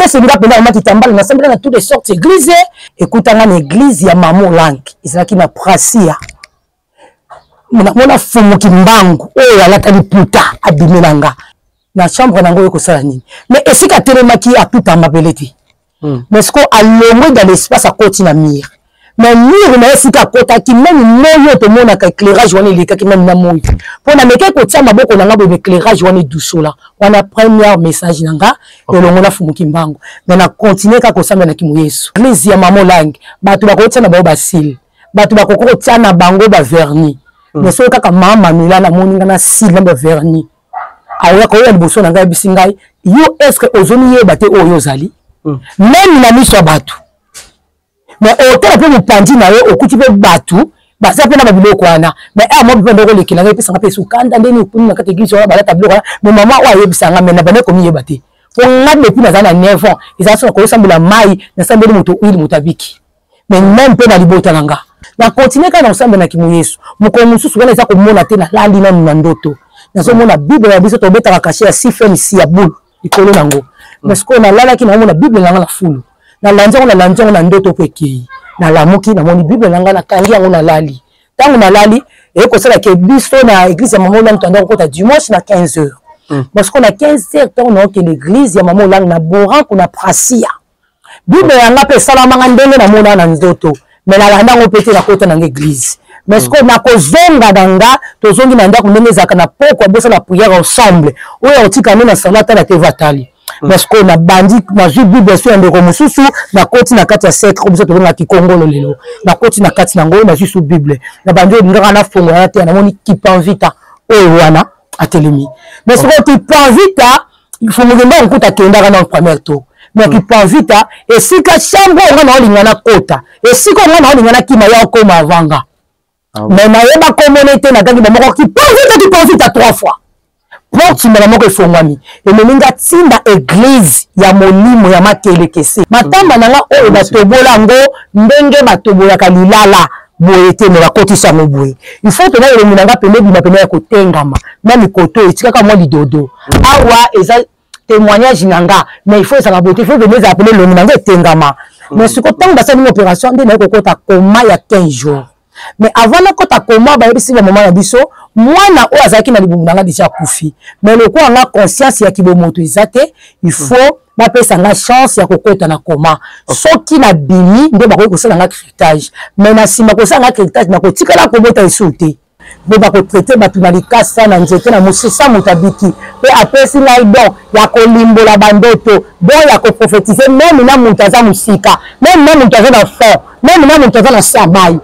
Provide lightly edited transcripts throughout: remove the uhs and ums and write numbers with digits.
c'est une gars qui t'emballe l'assemblée dans toutes les sortes d'églises. Écoute, on a une église, il y a maman langue. Ils sont qui na prasia. Mona fumu kimbangu. Oh, la tali puta abimelanga. Na chambre nango yoko sala nini. Mais est-ce que tellement qui a puta mabeleti. Mais est-ce qu'on a l'homme dans l'espace à côté na mire. Mais mire na est-ce qu'à côté qui même moyo to mona ka éclairage wana les qui même na moyo. Pour na meke ko tia maboko nanga bo éclairage wana douce là. On a premier message nanga et le mona fumu kimbangu. Mais na continuer ka ko samba na kimu Yesu. Église ya maman langue. Ba tu ba ko tia na ba basil. Ba tu ba ko tia na bango ba vernis. Mais ce kaka mama mila na moninga na sila ba vernis. Awa ko ya liboso na ngai bisingai. Yo est-ce que ozoni ye bate oyo zali? Même na miso batu. Mais autant peu mupandi na yo okuti pe batu. Ba ça pe na babiloko wana. Mais moi pe ndoko lekela ngai pe sanga pe sukanda ndeni okuni na kategisi wana bala tabilo wana. Mais maman wa yebisanga mais na bana komi ye bate. Fo ngade depuis na zana 9 ans. Ils sont ko sambula mai na sambeli moto huile mutabiki. Mais même pe na libota nanga. Na continuer kana osamba na kimu Yesu. Moko mususu wana isa ko mona te na lali na ndota. Na so mona Bible ya biso to beta kaché ya sifen si ya boule ikolo nango. Parce qu'on a là qui na mona Bible nanga na fulu. Na lanzo na ndoto pekei. Na lamuki na moni Bible nanga na kangi yango na lali. Tango na lali et ko sala ke biso na église ya maman lang tanda ko ta dimanche na 15h. Parce qu'on a 15h tant que l'église ya maman lang na boran ko na prasia. Bible nanga pe sala manga ndenge na mona na ndoto. Mais la landa ngo pété la côté na l'église. Mais ce qu'on a kozonga danga to zongi na ndako ndenge zaka na poko bosa la prière ensemble. Oyo otikana na salata la tevatali. Parce qu'on a bandi na Bible sur ndeko mususu na koti na kati ya secre biso to na kikongolo lelo. Na koti na kati na ngo na juste Bible. Na bandi ndira na fongo ya te na moni kipanvita oyo wana atelemi. Mais ce qu'on kipanvita il faut me demander kuta kenda na premier tour. Mais kipanvita et si ka chambo ngana olingana kota. Et si ko ngana olingana kima ya ko mavanga. Mais na yeba communauté na gangi bamoko kipanvita 3 fois. Pour tu me moko ifongwami et meninga tinda église ya molimo ya makele kese matamba nanga oyo batobola ngo ndenge batobola kalilala boyete me bakotisa moboye il faut que na yelo minanga pembe bima pembe ya kotengama na mikoto etikaka mwa lidodo awa eza témoignage nanga mais il faut ça la beauté il faut venir appeler le minanga etengama mais ce que tant basali une opération de na kokota koma ya 15 jours. Mais avant na kota koma ba yebisi le moment na biso mwana o azaki na libumu nanga déjà kufi mais le quoi on a conscience ya kibomoto ezate il faut ba pesa na chance ya kokota na koma soki na bimi nde ba ko sala nga cryptage mais na sima ko sala nga cryptage na ko tikala ko bota isoute be ba ko traiter ba tunalika sana nzete na musisa mutabiki pe apesi na idon ya ko limbola bandoto bo ya ko prophétiser même na mutaza musika même na mutaza na fond même na mutaza na sabai.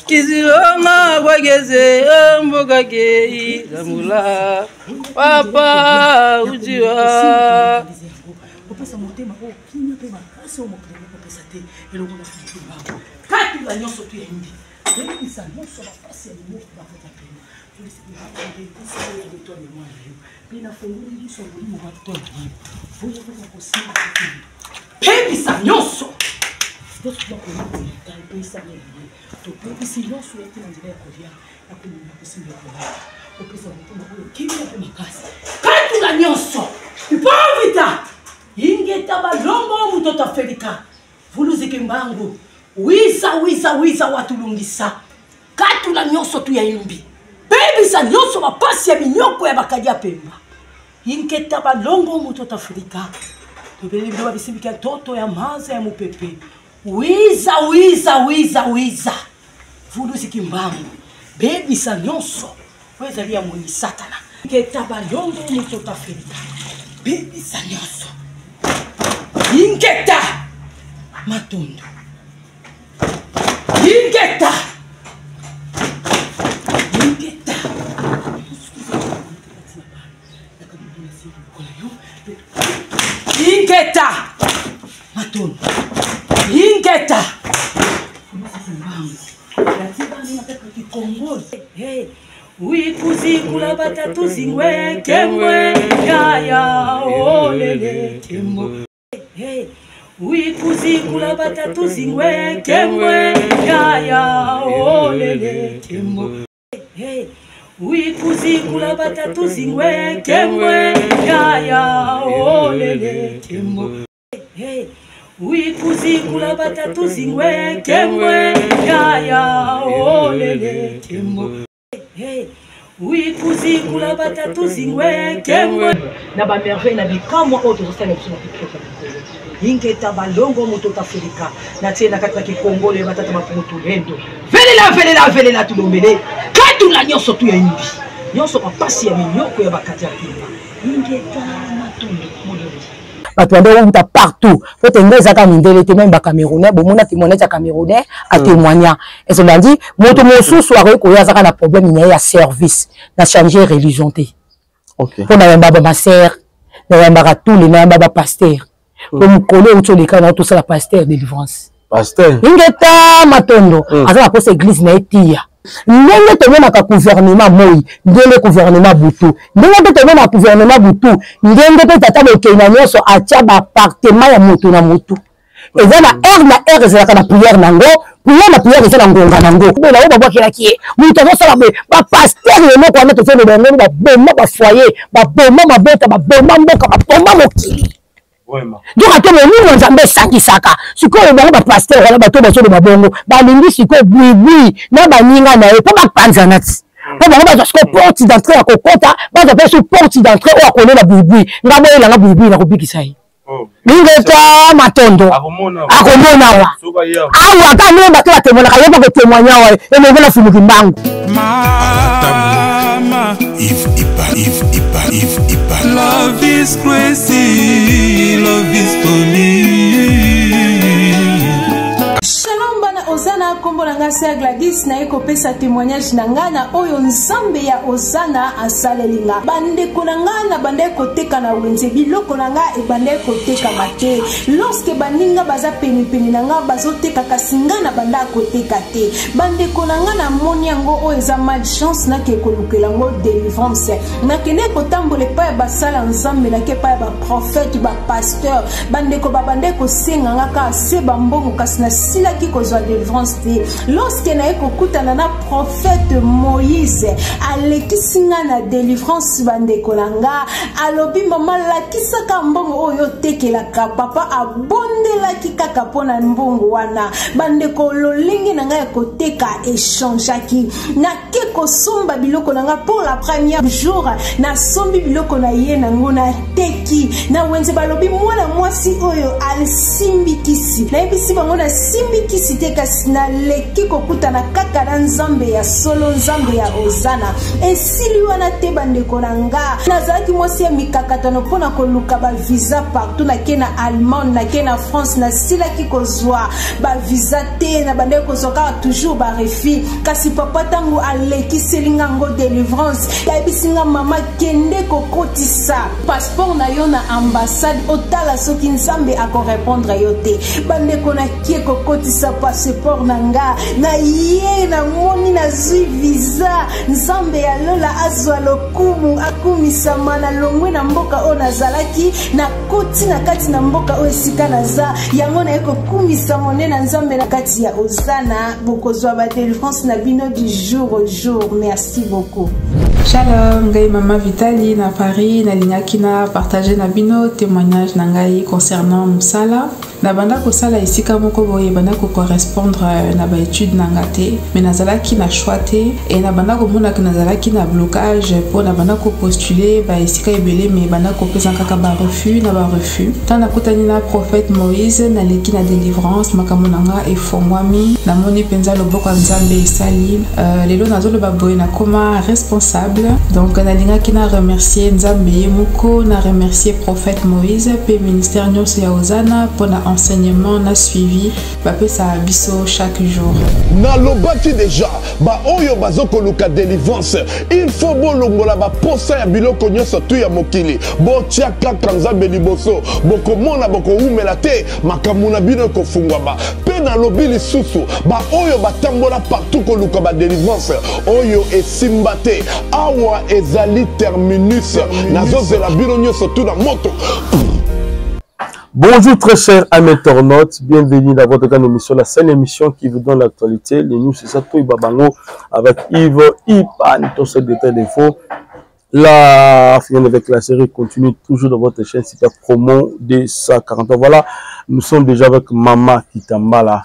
Kizilonga kwageze mboga gei zamula papa ujiwa opesa motema o kinya pe makasi o mokele opesa te eloko na fitima kati la nyonso tu yindi et ça nyonso ba pasi ya mo ba fota pe pour se dire que c'est le retour de moi puis na fongoli so mo ba to pour yo ko possible et ça nyonso donc tu vas connaître ça donc si l'on souhaite dans les coréens la commune possible au président qui est le makasi quand la nyonso tu pas vita ingeta balongo mutota felika vuluzi kimbangu wiza watulungisa quand la nyonso tu ya imbi baby sa nyonso ba pasi ya minyoko ya bakadia pemba ingeta balongo mutota felika to beli ndo bisibika toto ya maza ya mupepe wiza vuluzi kimbangu baby sa nyonso weza lia moni satana ingeta balongo mutota felika baby sa nyonso ingeta matondo ingeta matondo ingeta wikuzikula batatu zingwe kemwe yaya olele kembo wikuzikula batatu zingwe kemwe yaya olele kembo Oui, kuzi kula batatu zingwe kemwe yaya olele kembo. Hey, oui, kuzi kula batatu zingwe kemwe yaya olele kembo. Hey, oui, kuzi kula batatu zingwe kemwe. Na ba merveille na bikamwa oto sala bisuna kikoka. Ingeta balongo moto tafrika na tena kata kikongole batata maputo lendo. Velela tulombele. Katu la nyoso tu ya imbi. Nyoso papasi ya minyoko ya bakati ya kipa. Ingeta matumbi modeli. Bato ando uta partout. Faut tenir ka mindele te même ba Camerounais, bon mona témoignage ya Camerounais a témoigner. Et cela dit, moto mosusu a ko ya zaka na problème ya service, na changer religion te. OK. Pour na baba ma sœur, na baba tous les na baba pasteur. Comme collé autour les cas tout ça la pasteur délivrance. Pasteur. Ingeta matondo, aza ko église na etia. Ndenge te mona ka gouvernement moi, ndenge gouvernement butu. Ndenge te mona gouvernement butu, ndenge te tata bo kena nyoso atia ba appartement ya moto na moto. Eza na air eza na prière nango, prière eza na ngonga nango. Bela o baba kila kie, muto zo sala ba pasteur le moko na to fe le bango ba bomba ba foyer, ba bomba mabota, ba bomba mboka, ba bomba mokili. Donc à tout moment nzambe sangi saka sikoyo bango ba pasteur wala bato baso de babongo balingi sikoyo bui na baninga na po ba panza nati po bango ba sikoyo porte d'entrée ya kokota ba za peso porte d'entrée o akole na bui ngabo ela na bui na kobikisa yi ngeta matondo akomona wa awa ka no ba ka temona ka yeba ko témoigner wa e mo na fumuki mbangu mama if love is crazy, love is funny. Shalom bana Ozana kombo na ngasa Gladys na eko pesa témoignage na ngana oyo nzambe ya Ozana asalelinga bande konanga bande koteka na wenze biloko nanga e bande koteka mate lorsque baninga baza peni nanga bazoteka kasinga na banda koteka te bande konanga na moni yango oyo eza malchance na ke kolukela ngo délivrance na kene kotambole pa basala nzambe na ke pa ba prophète ba pasteur bande ko babande ko senga ngaka se bambongo kasina sila ki kozwa délivrance te lorsque na ekokutana na prophète Moïse alekisinga na délivrance bande kolanga alobi mama lakisaka mbongo oyo tekelaka papa abondelaki kaka pona mbongo wana bande kololingi nanga ekoteka échangeaki na ke kosomba biloko nanga pour la première jour na sombi biloko na ye nango na teki na wenze balobi mwana mwasi oyo alsimbikisi na ebisi bango na simbikisi te kasi na leki kokutana kaka na nzambe ya solo nzambe ya Ozana esili wana te bandeko nanga nazalaki mwasi ya mikakatano mpona koluka ba visa partout na ke na Allemagne na ke na France na silaki kozwa ba visa te na bandeko kozwaka toujours ba refi kasi papa tango alekiselinga ngo délivrance yabisinga mama kende kokotisa passeport na yo na ambassade otala soki nzambe ako répondre yo te bandeko na kie kokotisa passeport nanga na ye na moni na zui visa nzambe ya lola azwa lokumu akumisama na longwe na mboka o nazalaki na koti na kati na mboka o esika naza yango na eko kumisa mone na nzambe na kati ya Ozana bokozwa ba délivrance na bino du jour au jour. Merci beaucoup. Shalom, ngai Mama Vitali na Paris na lingaki na partager na bino témoignage na ngai concernant musala na banda ko sala isika moko boye banda ko correspondre na ba étude na ngate mais nazalaki na choité et na banda ko mona que nazalaki na blocage pour na banda ko postuler ba isika ebele mais banda ko pesa kaka ba refus tant na kutani na prophète Moïse na leki na délivrance makamona nga e fongwami na moni penza loboko nzambe esali lelo nazolo ba boye na koma responsable donc na lingaki na remercier nzambe moko na remercier prophète Moïse pe ministère nyonso ya Ozana pour na enseignement na suivi ba pesa biso chaque jour na lobaki déjà ba oyo bazoko luka délivrance il faut bolongola ba posa ya biloko nyonso tu ya mokili bo tiaka kanzambe liboso boko mona boko umela te makamuna bino ko fungwama pe na lobi lisusu ba oyo batambola partout ko luka ba délivrance oyo esimba te awa ezali terminus nazozela bino nyonso tu na moto Bonjour très chers amis internautes, bienvenue dans votre grande émission, la seule émission qui vous donne l'actualité. Les news, c'est ça, tout Babango avec Yves Ipan, tout ce détail d'infos. La finale avec la série continue toujours dans votre chaîne, c'est la promo de 140 ans. Voilà, nous sommes déjà avec Mama Kitambala,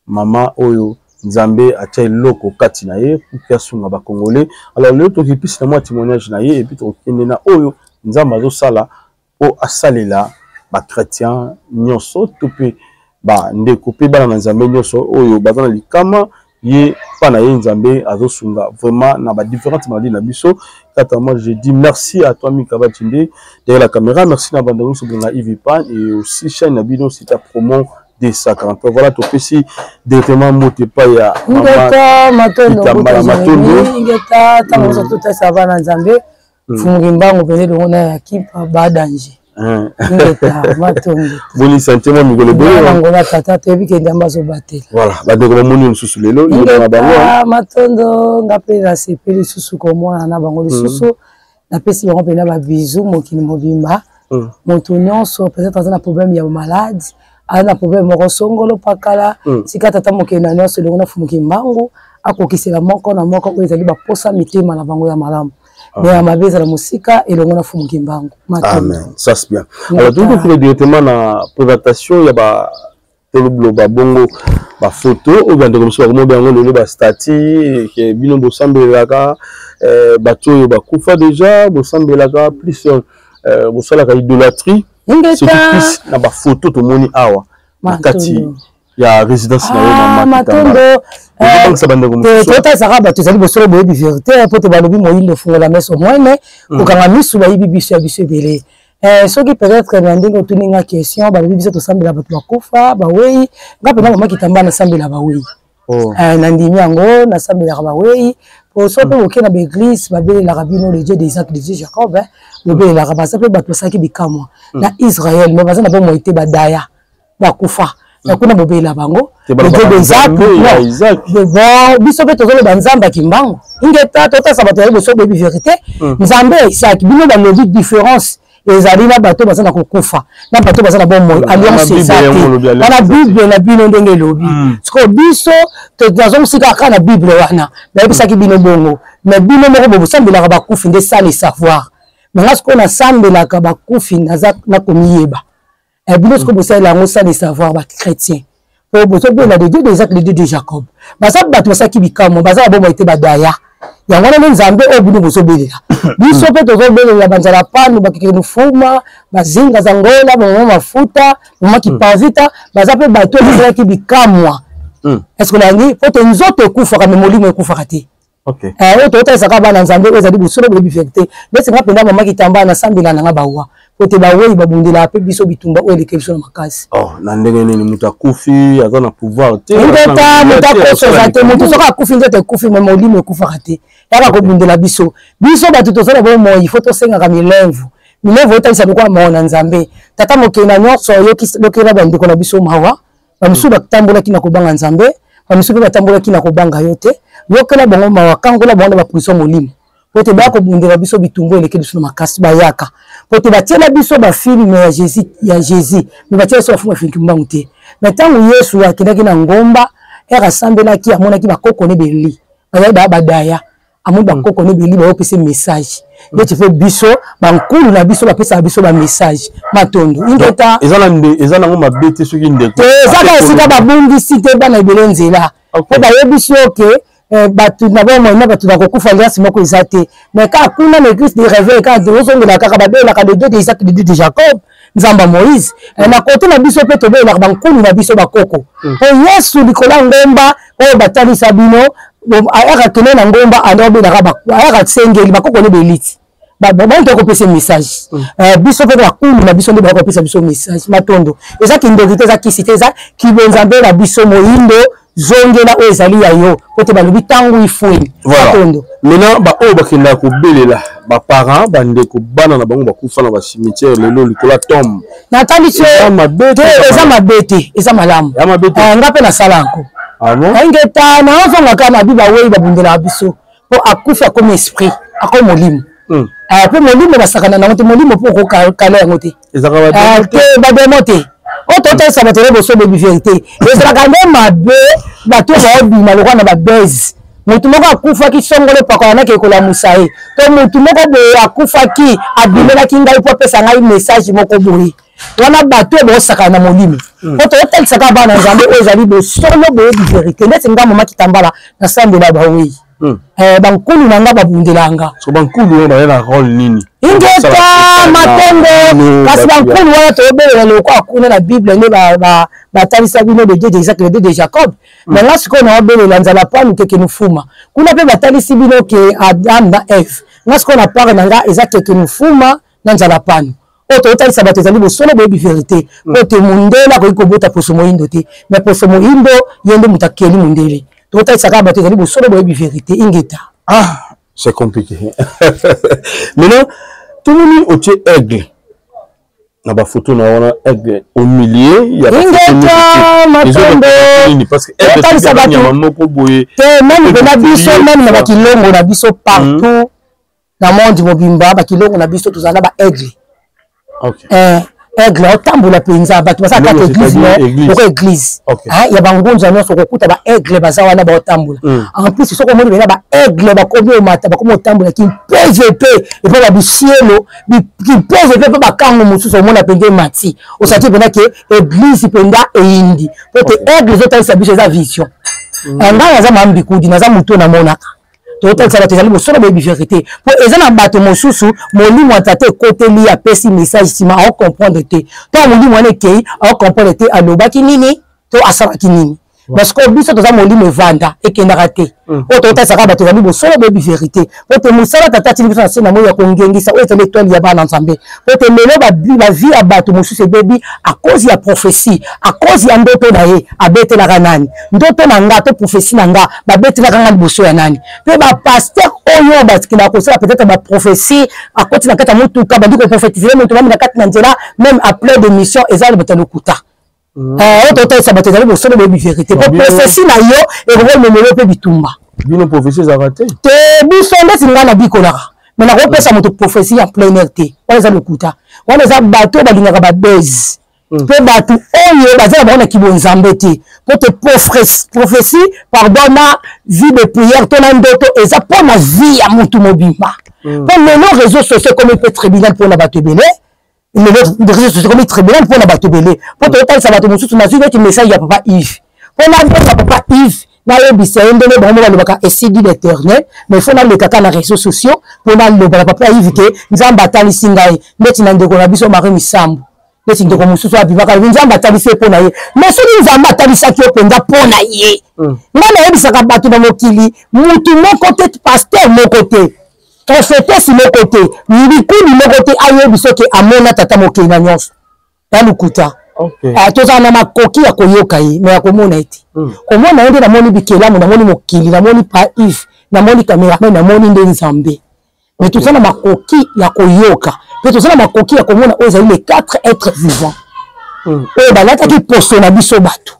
Mama Oyo. Nzambe atia loko kati na ye pour que sunga ba congolais. Alors le to qui puisse moi témoignage na ye et puis to kendena oyo nzamba zo sala o asalela ba chrétien nyonso to pe ba ndeko pe bana nzambe nyonso oyo bazana likama ye pana ye nzambe azo sunga vraiment na ba différentes maladies na biso. Moi je dis merci à toi Mika Batinde derrière la caméra, merci na bande so na Yves Pan et aussi chaîne na bino c'est ta promo des 50. Voilà, tout ici, directement, monté pas ya. Ngeta, matondo, ngeta, tamosa tout ça va dans Zambé. Fungimba, on venait de on a équipe bas danger. Ngeta, matondo. Boni sentiment, nous le bon. On a tata, tu as vu qu'il y a des bateaux battés. Voilà, bah de comment nous sous les lots. Ngeta, matondo, ngapé la CP, les sous comme moi, on a bango les sous. La peste, on peut avoir bisous, mon qui nous bimba. Mon tonion, peut-être un problème, il y a malade. Ana problème moko songolo pakala sika tata mokena nyonso le ngona fumuki mbangu akokisela moko na moko ko ezali ba posa mitema na bango ya malamu mais ya mabeza la musika et le ngona fumuki mbangu. Amen, ça c'est bien. Alors donc on directement na présentation ya ba tolo ba bongo ba photo ou bien de comme ça comment bien on le ba stati que bino bo sambelaka bato yo ba kufa déjà bo sambelaka plus bo sala ka idolâtrie. C'est plus na ba photo to moni awa makati ya résidence na mama matondo tota saraba to zali bosolo boyebi vérité po te balobi moyindo fungola meso moine kokanga misu bayibi biso ya biso ebele soki peut-être na ndenge otuninga question balobi biso tosambela bato bakufa bawei ngape na mama kitamba na sambela bawei na ndimi yango na sambela bawei po so pe oke na l'église babele la rabino le Dieu des Isaac de Jacob le la rabasa pe bato saki bikamwa na Israël mais bazana ba moité badaya bakufa na kuna bobela bango le Dieu des Isaac bon biso pe tozolo banzamba kimbango ingeta tota sabato ya boso bebi vérité nzambe Isaac bino ba logique différence ezali na bato bazana kokufa na bato bazana bon moi alliance ezate na bible na bino ndenge lobi siko biso to dazo musika ka na bible wana na bisaki bino bongo mais bino moko bobo sambela ba kufi nde ça le savoir mais là ce qu'on a sambela ka ba kufi na komiyeba et bino ce que vous savez là ça le savoir ba chrétien pour boso be la de Dieu des Isaac le Dieu de Jacob basa bato basaki bikamo basa bon moi te badaya ya ngwana nzambe obino boso belela biso pe tozo belela banzala panu bakike nufuma bazinga za ngola mama mafuta mama kipavita baza pe bato ezaki bikamwa est-ce que langi poto nzoto kufa kama molimo ekufa kati OK toto esaka bana nzambe ezali bosolo bebi vérité ndetse ngapenda mama kitamba na sambela na bawa poto bawei babundela pe biso bitumba o eleke biso na makasi na ndenge nini mutakufi aza na pouvoir te ngeta mutakoso zate mutu soka kufi nzoto kufi mais molimo ekufa kati yaka kobundela biso bato tozala bo moi il faut tosenga ka milevu otalisa lokwa maona nzambe tata mokena nyonso yokela bandeko na biso mawa bamisu batambolaki na kobanga nzambe bamisu pe batambolaki na kobanga yo te yokela bango mawa kangola bango na baprison molimo po te baya kobundela biso bitumbu eleke biso na makasi bayaka po te batiela biso bafilme ya Jésus me batiela biso bafilme afiniki mbangu te me ntango Yesu akendaki na ngomba asambelaki amonaki bakoko ne beli badaya amon bakoko ne beli baopesa message nde tu fais biso bankulu na biso bapesa biso ba message matondo ingeta ezana ngo mabete soki ndeko ezaka esika babungisi te bana ebele nzela po bayebi ke batu na bomo na batu na kokufa liasi moko ezate mais ka kuna na Christ de réveil ka de ozongela kaka babela ka de Dieu de Isaac de Jacob nzamba Moïse na kote na biso pe tobela bankulu na biso bakoko po Yesu likola ngomba o batali sabino aka kene na ngomba andobe na raba aka sengeli bakoko ne beliti bantu akopesa message biso pe bakulu na biso nde bakopesa biso message matondo eza kindokite eza kisite eza kibonzambe na biso moyindo zongela o ezali ya yo pote balobi tangu ifweni matondo maintenant ba o bakenda ko belela ba parents bandeko bana na bango bakufa na ba cimetière lelo likola tombe natandi che eza mabete eza malamu ngape na salanko ingeta na ozonga kana biba wei babundela biso po akufa comme esprit ako molimo Après molimo basakana na ngote molimo pour kala yango te bademo te ototo sabatele boso bebi vérité ezalaka nde mabe bato baobima lokwa na babese mutu moko akufaki songolo pakola nake ekolamusa ye to mutu moko boye akufaki abimelaki ngai po apesa ngai message moko boye wana bato bosakana na molimo oto otalisaka bana nzambe oyo ezali bosolo boyebi vérité ndeti nga mama kitambala nasambela bawei bankulu nanga babundelanga so bankulu wana yana rôle nini ingeta matongo kasi bankulu wana toyobelela loko akuna na bible nde batalisa bino de Dieu d'Isaac le Dieu de Jacob mais nga sikoyo naobelela nzala panu keke nufuma kuna mpe batalisi bino ke Adam na Eve nga sikoyo na pare na nga eza keke nufuma na nzala panu oyo toyotalisa bato ezali bosolo boyebi vérité po te mundele akoki kobota poso moyindo te mais poso moyindo ye nde moto akeli mundele toyotalisa bato ezali bosolo boyebi vérité ingeta c'est compliqué maintenant tout le monde au aigle na ba photo na wana aigle au milieu il y a ingeta matombo parce que toyotalisa bato moko boye te même na biso même na bakilongo na biso partout na monde mobimba bakilongo na biso tozala ba aigle aigle otambola penza bato basaka kaka église loko église ya bangunza nyonso kokuta ba aigle baza wana baotambola en plus soko omoni bena ba aigle bakomi omata bakomi otambola kimpvp epo babisielo kimpvp mpe bakango mosusu omona pende mati osati pena ke église penda eyindi po te aigle ezotalisa biso eza vision ngai naza mambikudi naza motu namonaka toyotalisa bato ezali bosolo boyebi vérité po eza na bato mosusu molimo ata te ekoteli apesi message nsima aocomprendre te to molimo wana ekei aocomprendre te alobaki nini to asalaki nini parce que biso toza molimo evanda ekendaka te oyo toyotalisaka bato ezali bosolo boyebi vérité po te mosala tata atili biso na se na moi ya kongengisa oyo ezali etwali ya bana nzambe po te lelo bavi ya bato mosusu ebebi akozi ya prophétie akozi ya ndoto na ye abetelaka nani ndoto na nga to prophétie na nga babetelaka nga liboso ya nani mpe bapaster oyo bakendaka kosala peut-être baprophétie akoti na kati ya motuka bandi koprophétise moto bami na kati na nzela même après de mission eza bato ya lokuta oyo totalisa bato ezali bosolo boyebi vérité po prophétie na yo ekokomemelo mpe bitumba bino prophétie ezalaka te te biso ndeti nga na bikolaka me nakopesa moto prophétie ya plein air te wana eza lokuta wana eza bato balingaka babese mpe bato oyo bazala bango na kibonzambe te po te prophétie pardon na vie de prière to na ndoto eza mpo na vie ya motu mobimba mpo lelo réseau social comme mpe tribunal mpona bato ebele les réseaux sociaux comme tribunal pour la bateau belé pour total ça va te mosusu na suite message ya papa Yves pour la bien papa Yves na yebisa endele bango balobaka esidi l'éternel mais faut na le kaka na réseaux sociaux pour na le papa Yves ke nzamba atalisi ngai ndeti na ndeko na biso Marie Misambo ndeti ndeko mosusu abibaka nzamba atalisi po na ye mais soki nzamba atalisaki openza po na ye nga na yebisaka bato na mokili mutu moko te pasteur moko te prophétesse moko te libikuli moko te ayebi soki amona tata mokili na nyonso ya lukuta tozala na makoki ya koyoka ye me ya komona ete komona ye nde namoni bikelamu namoni mokili namoni pa Yves namoni cameraman namoni nde nzambe me tozala na makoki ya koyoka mpe tozala na makoki ya komona oyo ezali les 4 êtres vivants oyo balataki poso na biso bato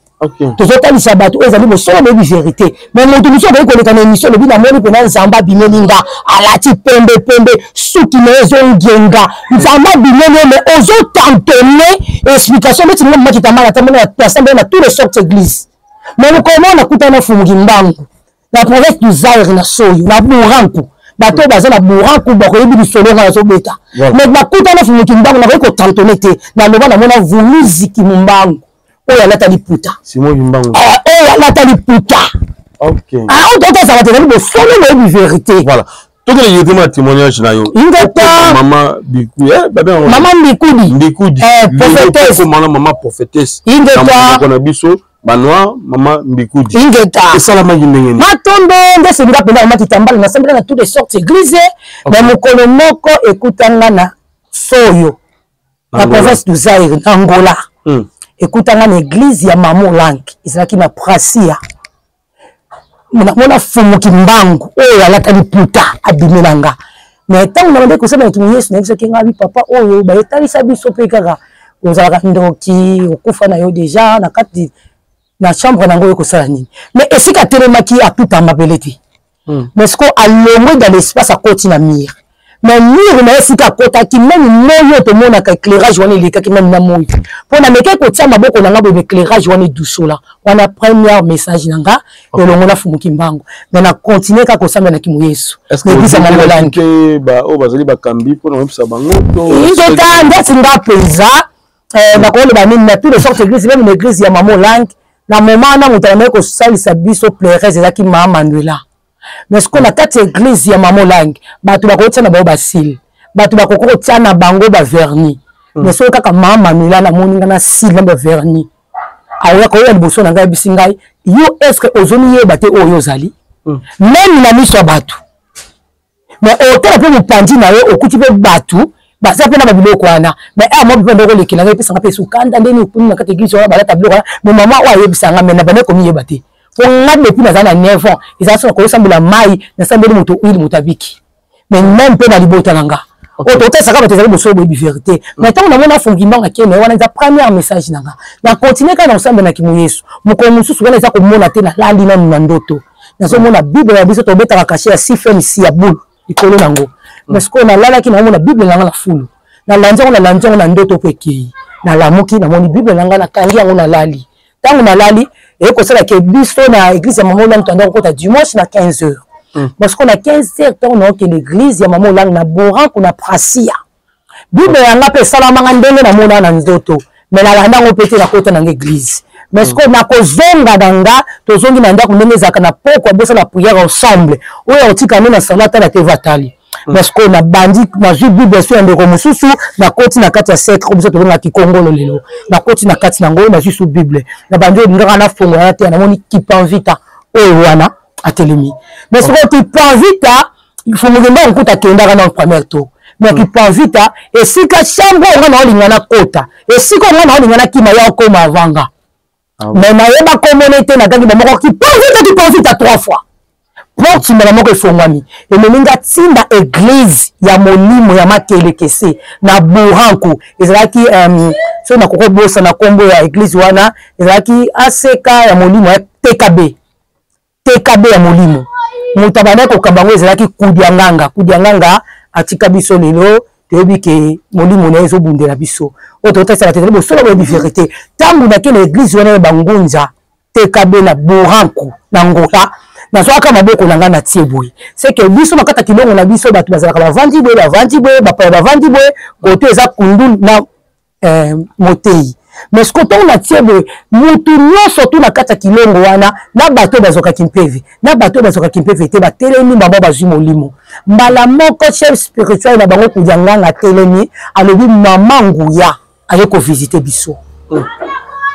tozotalisa bato oyo ezali bosolo boyebi vérité mais moto mosu okoki koleka na émission lobi namoni mpena nzambe abimeli nga alati pembepembe suki na ye ezongenga nzambe abimeli ye mais ozotantone explication neti ngo makitambala atamona asambeli na tous les sortes église mais lokomona kuta na fumuki mbangu na province du Zaire na soyo na buranku bato baza na buranku bakoyebi lisolo nga nazobeta mais bakuta na fumuki mbangu nakoki kotantone te naloba namona vumiziki mumbangu oyo alata liputa oyo alata liputa ototasa bato ezali bosolo boyebi vérité voilà tokele yekema témoignage na yo mama mbikudi prophétesse mama prophétesse ingeta na biso banwa mama mbikudi ingeta esalamaki ndenge nini matombo nde selinga penda mama kitambala nasambela na toutes les sortes église na mokolo moko ekutanga na soyo na province du Zaire na Angola ekutanga na église ya Mamo Lank ezalaki na Prasia mona fumuki mbangu oyo alata liputa abimelanga mais ntango na bande kosala na kimu Yesu na biso kenga bi papa oyo bayetalisa biso mpe kaka ozalaka ndoki okufa na yo déjà na kati na chambre nango oyo kosala nini mais esika telemaki akuta mabele te mais siko alongwe dans l'espace akoti na mire mais mur na esika kota ki même moyo to mona ka éclairage wana ileka ki même na moyo pona meke ko tia maboko na ngabo éclairage wana douceur wana premier message nanga elongo na fumuki mbango mais na continuer ka kosamba na kimu Yesu est-ce que ba o bazali ba kambi pona mpisa bango to ndota ndati nga peza na ko le ba mine na tout de sorte église même une église ya Maman Langue na moment na mutana ko salisa biso plairez ezaki Mama Manuela. Mais ce qu'on a quatre églises ya Maman Langue, batu bakotia na bao basil, batu bakotia na bango ba vernis. Mais ce kaka Mama Manuela na moninga na sil na ba vernis. Awa ko ya liboso na ngai bisingai, yo est-ce que ozoni ye bate oyo zali? Même na miso batu. Mais hôtel pe mupandi na yo okuti pe batu, ba ça pe na babiloko wana. Mais moi pe ndoko lekina ngai pe sanga pe sukanda ndeni ukuni na kate église wana ba ta biloko wana. Mais maman wa yebisanga mais na bane ko mi yebate. On a depuis dans un 9 ans ils ont ko sambula mai na sambeli moto ili mutabiki mais même pe na libota nanga o to ça ka bateza boso bo vérité mais tant on a mona fongimba ngakene wana za premier message nanga na continuer kana ensemble na kimu Yesu moko mususu wana za ko mona te na lali na ndoto na so mona bible ya biso to beta ka kache ya sifen si ya bulu ikolo nango mais ko na lala ki na mona bible nanga la fulu na lanzo na ndoto pekei na lamuki na moni bible nanga na kangi yango na lali tango na lali et que c'est la biso na église ya Maman Langue tanda ko ta dimanche na 15h parce qu'on a 15h tant que l'église ya Maman Langue na boran ko na prasia bible ya ngape salama ngandenge na mona na nzoto mais la landa ngo pete na kota na église mais ce qu'on a ko zonga danga to zongi na ndako ndenge zaka na poko bosa la prière ensemble oyo otika na salata na te vatali parce qu'on a bandi na bible sur ndeko mususu na koti na kati ya secret biso to na kikongolo lelo na koti na kati na ngolo na jisu bible na bandi ndanga na fongo na te na moni qui panvita oyo wana atelemi mais ce qui panvita il faut me demander on kenda na premier tour mais qui panvita et si ka chambre on na olingana kota et si ko on na olingana kima ya ko mavanga mais na yeba communauté na tangi ba qui panvita 3 fois pour tu me la moko fongwami et meninga tinda église ya molimo ya makelekese na buranku ezalaki so na koko bosa na kombo ya église wana ezalaki ACK ya molimo ya TKB ya molimo mutabana ko kabango ezalaki kudianganga atika biso lelo tebi ke molimo na ezo bundela biso otota sala tete bo solo bi vérité tangu na ke l'église wana bangunza TKB na buranku na ngota na soka maboko nanga na tieboy c'est que biso makata kilongo na biso batu bazalaka bavandi boy ba bavandi boy kote eza kundu na motei mais ce qu'on a tieboy mutu nyoso tu na kata kilongo wana na bato bazoka kimpevi te ba telemi babo bazwi molimo mbala moko chef spirituel na bango kujanga na telemi alobi mama nguya aye ko visiter biso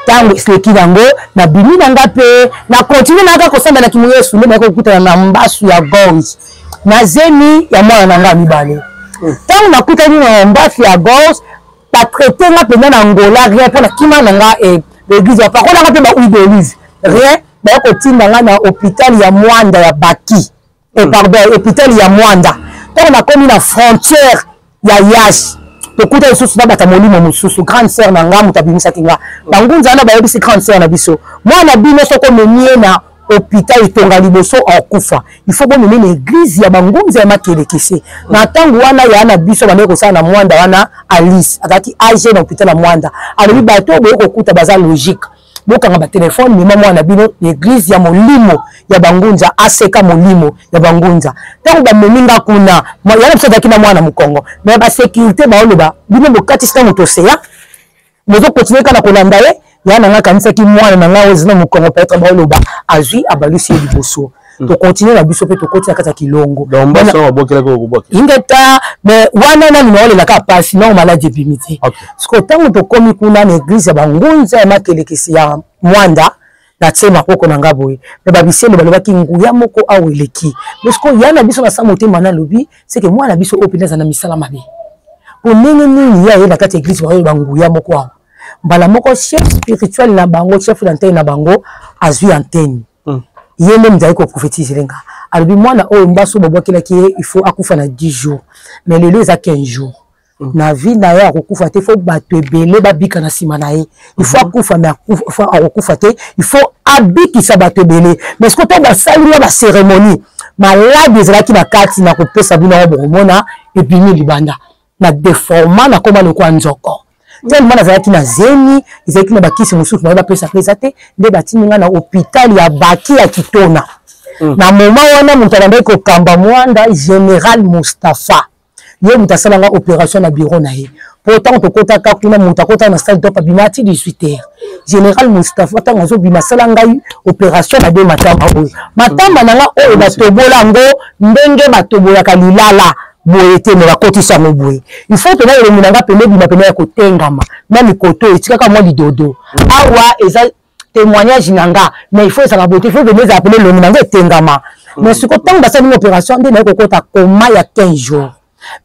tango sleki nango na bimi nanga pe na continue nanga ko samba na kimu Yesu nde ko kutana na mbasu ya gorge na zemi ya mwana nanga mibale tango na kutani na mbasu ya gorge pa traiter nga pe na ngola rien pour na kima nanga l'église ya parole nga pe ba huile d'olive rien ba ko tinda nga na hôpital ya Mwanda ya Baki pardon hôpital ya Mwanda tango na komi na frontière ya Yash tokuta lisusu na bata molimo mususu grande sœur na nga mutabimisa kinga bangunza na bayebisi grande sœur na biso mwana bino soko memie na hôpital itonga liboso okufa il faut bon mener l'église ya bangunza ya makelekese na tangu wana ya na biso bane ko sana na Mwanda wana Alice akati age na hôpital na Mwanda alobi bato boye ko kuta baza logique bokanga ba téléphone mema mwana bino l'église ya molimo ya bangunza ACK molimo ya bangunza tangu ba meminga kuna yana psada kina mwana mukongo mais ba sécurité ba oloba bino bokati sita motoseya mozo continuer kana kolanda ye yana nga kanisa ki mwana na nga ozina mukongo peut-être ba oloba azui abalusi liboso to continuer na biso pe to koti na kata kilongo donc ba so bokela ko boki ingeta mais wana na minole la ka passe non maladie bimiti parce que tango to komi kuna na église ya bangunza ya makelekisi ya Mwanda na tsema koko na ngaboye mais babisele balobaki nguya moko aweleki parce que yana biso na samote mana lobi c'est que moi na biso opineza na misala mabe pour nini ya na kati église ba nguya moko awa mbala moko chef spirituel na bango chef d'antenne na bango azui antenne yene mzayi ko prophétiser lenga alobi mwana oyo mbaso bobokela ki il faut akufa na 10 jours mais lelo eza 15 jours na vie na ya akufa te faut bato ebele babika na sima na ye il faut akufa mais akufa te il faut abikisa bato ebele mais ce que to basali ba cérémonie malade ezalaki na kati na kopesa bino bokomona ebimi libanda na déforma na koma lokwa nzoko tellement nazalaki na zemi ezalaki na bakisi mosusu na bapesa pesa te nde batininga na hôpital ya Baki ya Kitona na moma wana moto abandaki kokamba mwanda Général Mustapha ye moto asalanga opération na bureau na ye pourtant tokotaka kuna moto akota na salle top abimati 18h Général Mustapha ntango azobima asala ngai opération na 2 matamba oyo matamba nanga oyo batobola ngo ndenge batobolaka lilala boye te me bakotisa yango boye il faut tona elongi nanga pene bima pene ya kotengama na mikoto etikaka mwa lidodo awa eza témoignage nanga mais il faut ça bote il faut venir appeler le nanga etengama mais ce que tant basali une opération de na kokota koma ya 15 jours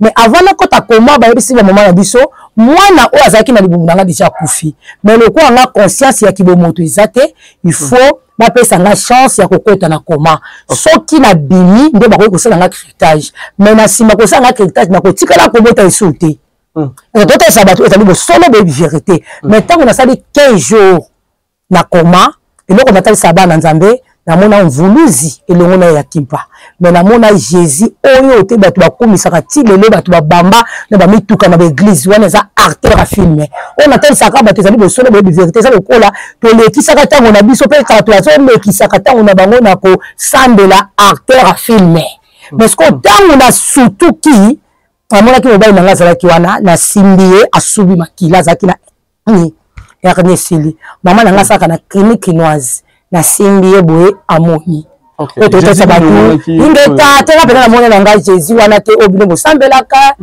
mais avant na kota koma ba yebisi ba moment na biso mwana o azaki na libungu nanga déjà kufi mais le ko nga conscience ya kibomoto ezate il faut ba pesa nga chance ya kokota na koma soki na bimi nde ba ko sala nga cryptage mais na sima ko sala nga cryptage na ko tikala ko bota isoute toto sabato ezali bo solo be vérité mais tant on a sali 15 jours na koma eloko natalisa bana nzambe namona mvuluzi elongo na ya kimpa mais namona Jésus oyo te bato bakomisaka ti lelo bato babamba na bamituka na baeglise wana eza artère à filme oyo natalisaka bato ezali bosolo boyebi vérité eza lokola tolekisaka ntango na biso mpe kaka tozomekisaka ntango na bango na kosambela artère à filme mais siko ntango na sutuki amonaki mobali nanga azalaki wana nasimbi ye asubi makila azalaki na hernie sili mama nanga asalaka na clinique chinoise na simbi ye boye amoni ototesa bato ingeta tena pena namoni na ngai Jésus wana te obino bosambelaka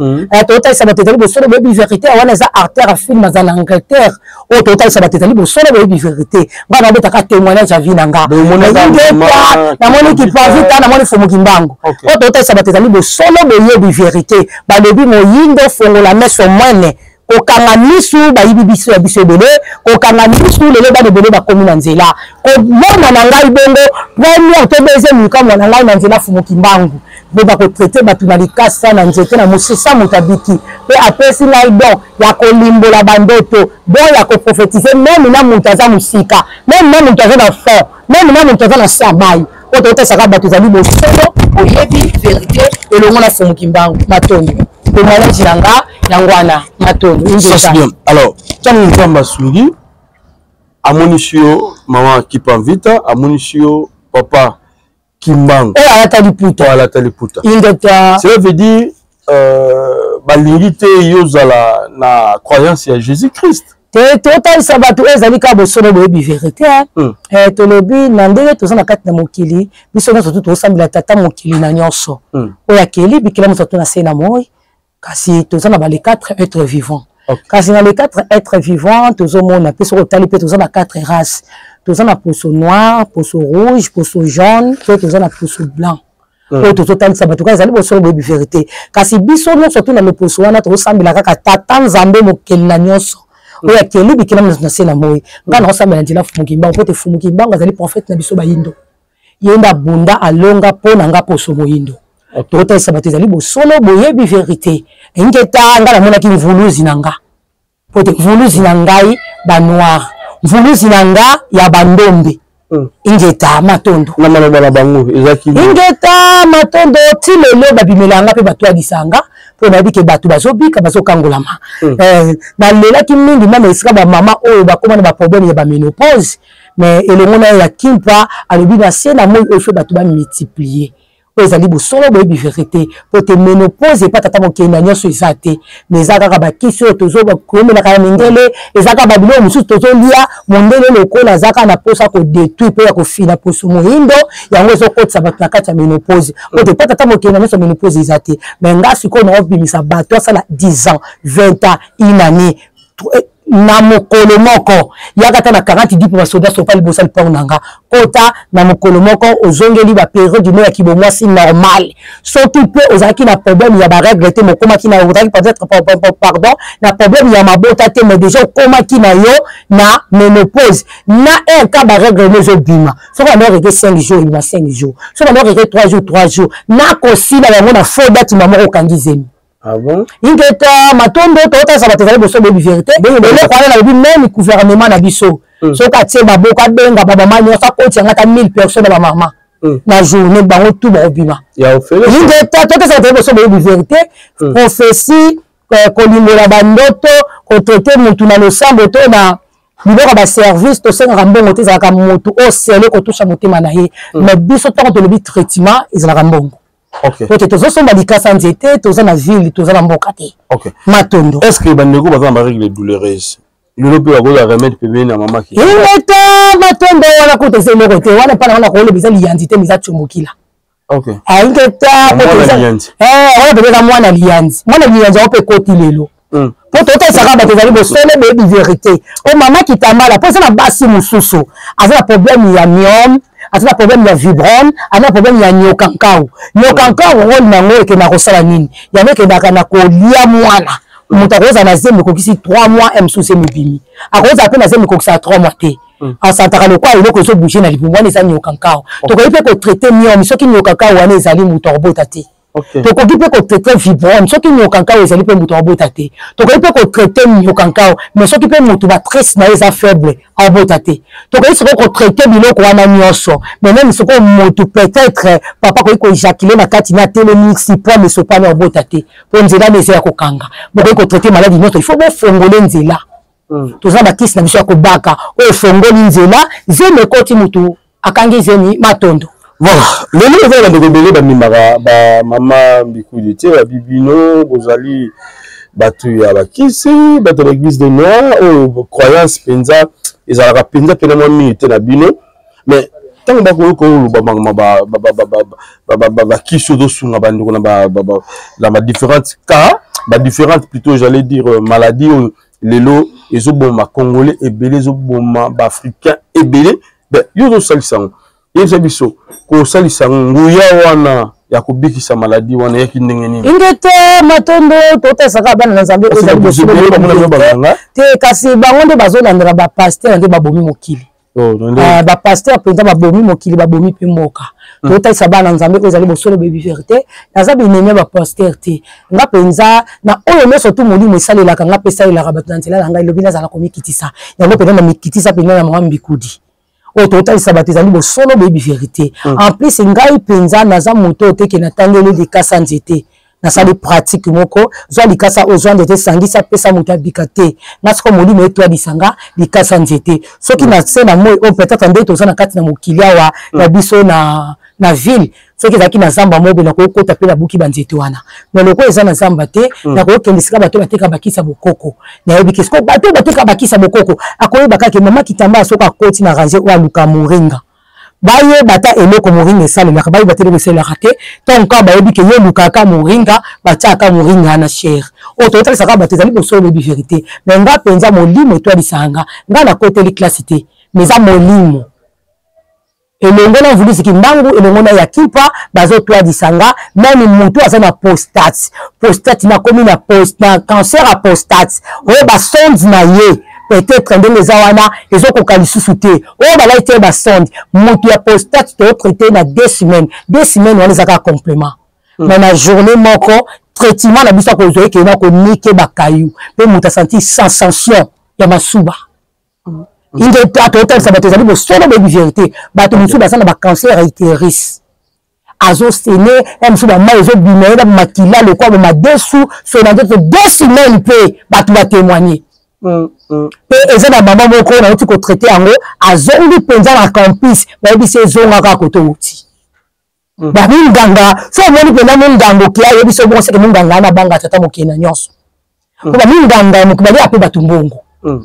totalisa bato ezali bosolo boyebi vérité wana eza artère à film aza na Angleterre oyo totalisa bato ezali bosolo boyebi vérité nga nabetaka témoignage ya vie na nga ingeta namoni kipavita namoni fomoki mbango oyo totalisa bato ezali bosolo boyebi vérité balobi moyindo fongola meso mwene kokanga misu bayibi biso ya biso ebele kokanga misu lelo bana ebele bakomi na nzela komona na ngai bongo première to deuxième likambo na ngai na nzela fumuki mbangu bo bakotraite bato na likasa na nzete na mosisa motabiki mpe apesi ngai don ya kolimbola bandoto don ya koprofetize meme na moto aza mosika meme na moto aza na fond meme na moto aza na sabai oyo totesaka bato ezali bosolo oyebi vérité elongo na fumuki mbangu matondo témoignage nanga yangwana matondo alors tango nzamba sungi amonisio mama Kipavita amonisio papa Kimbangu alata liputa ingeta cela veut dire balingi te yozala na croyance ya Jésus-Christ totalisa bato oyo ezali kaka bosolo boyebi vérité tolobi na ndenge toza na kati na mokili biso nyonso tu tosambela tata mokili na nyonso oyo akeli bikila moto to na se na moi kasi toza na les 4 êtres vivants kasi na les 4 êtres vivants tozomona pe soko tali pe toza na 4 races toza na poso noir poso rouge poso jaune to toza na poso blanc oyo tozotalisa bato kaka ezali bosolo boyebi vérité kasi biso nyonso tu na loposo wana tozosambela kaka tata nzambe mokeli na nyonso oyo akeli bikila moto na se na moi nga nakosambela nzela fumuki mbango po te fumuki mbango azali prophète na biso bayindo yenda bunda alonga mpo na nga poso moyindo tokotalisa bato ezali bosolo boyebi vérité ingeta nga namonaki mvuluzi na nga po te mvuluzi na ngai banoir mvuluzi na nga ya bandombe ingeta matondo ingeta matondo ti lelo babimelanga mpe bato yadisanga mpo nayebi ke bato bazobika bazokangolama nalelaki mingi mama esika bamama oyo bakóma na baproblème ya baménopause mais elongo na ye ya kimpa alobi na se na moi oyo fe bato bamultiplier oyo ezali bosolo boyebi vérité po te ménopause epa tata mokili na nyonso eza te mais eza kaka bakisi oyo tozokomelaka ya mindele eza kaka babiloko mosusu tozolia mondele lokola aza kaka na posa kodétruire mpe ya kofina poso moyindo yango ezokotisa bato na kati ya ménopause po te epa tata mokili na nyonso ménopause eza te mais nga sikoyo naobimisa bato asala 10 ans 20 ans une année na mokolo moko yaka ta na 40 di pour basoda so pali bosali pa nanga kota na mokolo moko ozongeli ba période du ya kibomwasi normal surtout pe ozaki na problème ya ba règle te mokoma ki na ozaki peut-être pardon na problème ya mabota te mais déjà koma ki na yo na ménopause na un cas ba règle ne zo bima so ba no rege 5 jours il va 5 jours so ba no rege 3 jours na ko si na bango na faux date mama ko kangizemi. Ah bon? Ingeta matondo tota sa batezali boso de vérité. Bele kwa na bi même gouvernement na biso. So ka tie baboko abenga baba mani sa koti ngata 1000 personnes ba mama. na journée bango tout bobima ya ofele ingeta toto ça te so boyebi vérité prophétie kolimbola bandoto kotraiter mutu na losambo to na biloko ba service to senga mbongo te ezalaka mutu o sele kotusha motema na ye mais biso tant que le traitement ezalaka mbongo. OK. Donc tozosomba likasa nzete toza na ville toza na mboka te. OK. Matondo. Est-ce que bandeko baza na règle douloureuse? Le pe bakola remède pebe na mama ki. Ingeta matondo wana kotese moko te wana pana wana ko le bisa liyanzi te miza chumukila. OK. Ingeta kotese wana pebe mwana liyanzi. Mwana liyanzi ope koti lelo. Po tota saka ba tezali bo sole be vérité. O mama ki tambala po ça na basi mususu. Aza problème ya myome. Azana problème ya vibron, ana problème ya nyokankao. Nyokankao rôle nango eke na kosala nini? Yango ke ndaka na kolia mwana. Mutakoza na zembe kokisi 3 mois msuse mibimi. Akoza pe na zembe kokisa 3 mois te. Asantaka le kwa iloko so bouger na libungwana eza nyokankao. Tokoyi pe ko traiter myome soki nyokankao wana ezali mutorobota te. Tokoki pe ko traiter vibron soki nyokankao ezali pe mutorobota te. Tokoyi pe ko traiter nyokankao mais soki pe mutu ba stress na eza faible abota te. Tokoyi soko ko traiter biloko wana nyonso mais même soko mutu peut-être papa ko éjaculer na kati na télémix point mais sopa na abota te. Po nzela neze ya kokanga. Bokoyi ko traiter maladie nyonso il faut be fongole nzela. Toza ba kisi na biso ya kobaka o fongoli nzela zeme koti mutu akangi zemi matondo. Voilà, le nom est là de rebelle bamimara ba mama bikudi te ba bibino bozali batu ya bakisi batu de l'église de Noir ou croyance penza ezalaka penza pena mo minute na bino mais tant ba ko ba mama ba kiso do sunga bandiko na ba différentes cas ba différentes plutôt j'allais dire maladies lelo ezoboma congolais ebele ezoboma ba africain ebele ben yo salisango yeza biso ko salisa nguya wana ya kubikisa maladi wana yaki ndenge nini ingete matondo tota saka bana na Nzambe ko zali boso te kasi bango nde bazolandela ba pasteur nde babomi mokili ba pasteur penza babomi mokili babomi pe mboka tota sabana Nzambe ko zali boso le bebi vérité naza binene ba pasteur te nga penza na oyo meso tu molimo esalelaka nga pesa elaka bato na nzela nga ilobi nazala komikitisa yango penza na mikitisa penza na mama mbikudi. Total sabaté zali bo solo baby vérité. En plus ngai penza naza moto te ke na tangeli likasa nzete. Na sali pratique moko zo likasa ozwa ndete sangisa pesa moto abikate. Na siko molimo etwa disanga likasa nzete. Soki na sena moi o peut-être ndete ozana kati na mokilia wa na biso na ville. Soki zaki na zamba mobe na ko kota pe na buki banzete wana. Mais loko eza na zamba te na ko kendisika bato bateka bakisa bokoko. Na yebi kesko bato bateka bakisa bokoko. Akoyeba kake mama kitamba soka koti na ranger wa luka moringa. Baye bata eloko moringa esale na baye batele besela raté. Tonka bayebi ke ye luka ka moringa bataka moringa na cher. O total saka batezali bosolo bi vérité. Mais nga penza molimo to lisanga. Nga na côté li classité. Mais za molimo. Elongo na vulu siki mbangu elongo na yakipa bazo toa disanga même mutu asa na prostate na komi na cancer à prostate oyo ba sonde na ye peut-être ndenge zawana ezoko kalisusu te oyo ba laite ba sonde mutu ya prostate to traiter na 2 semaines wana zaka complément mais na journée moko traitement na biso ko zoe ke na ko nike ba kayu pe mutu senti sensation ya masuba. Il est à total ça va te dire solo baby vérité ba to musu ba sana ba cancer utérus azo séné musu ba ma ezo bimela makila le quoi ma dessous sur la 2 semaines pe ba tu va témoigner pe eza na maman moko na uti ko traiter yango azo ndi penza na campus ba yebi se zonga ka ko to uti ba minganga so moni pe na mingango kia yebi so bon se ke minganga na banga tata mokena nyonso ko ba minganga mokubali ape batumbongo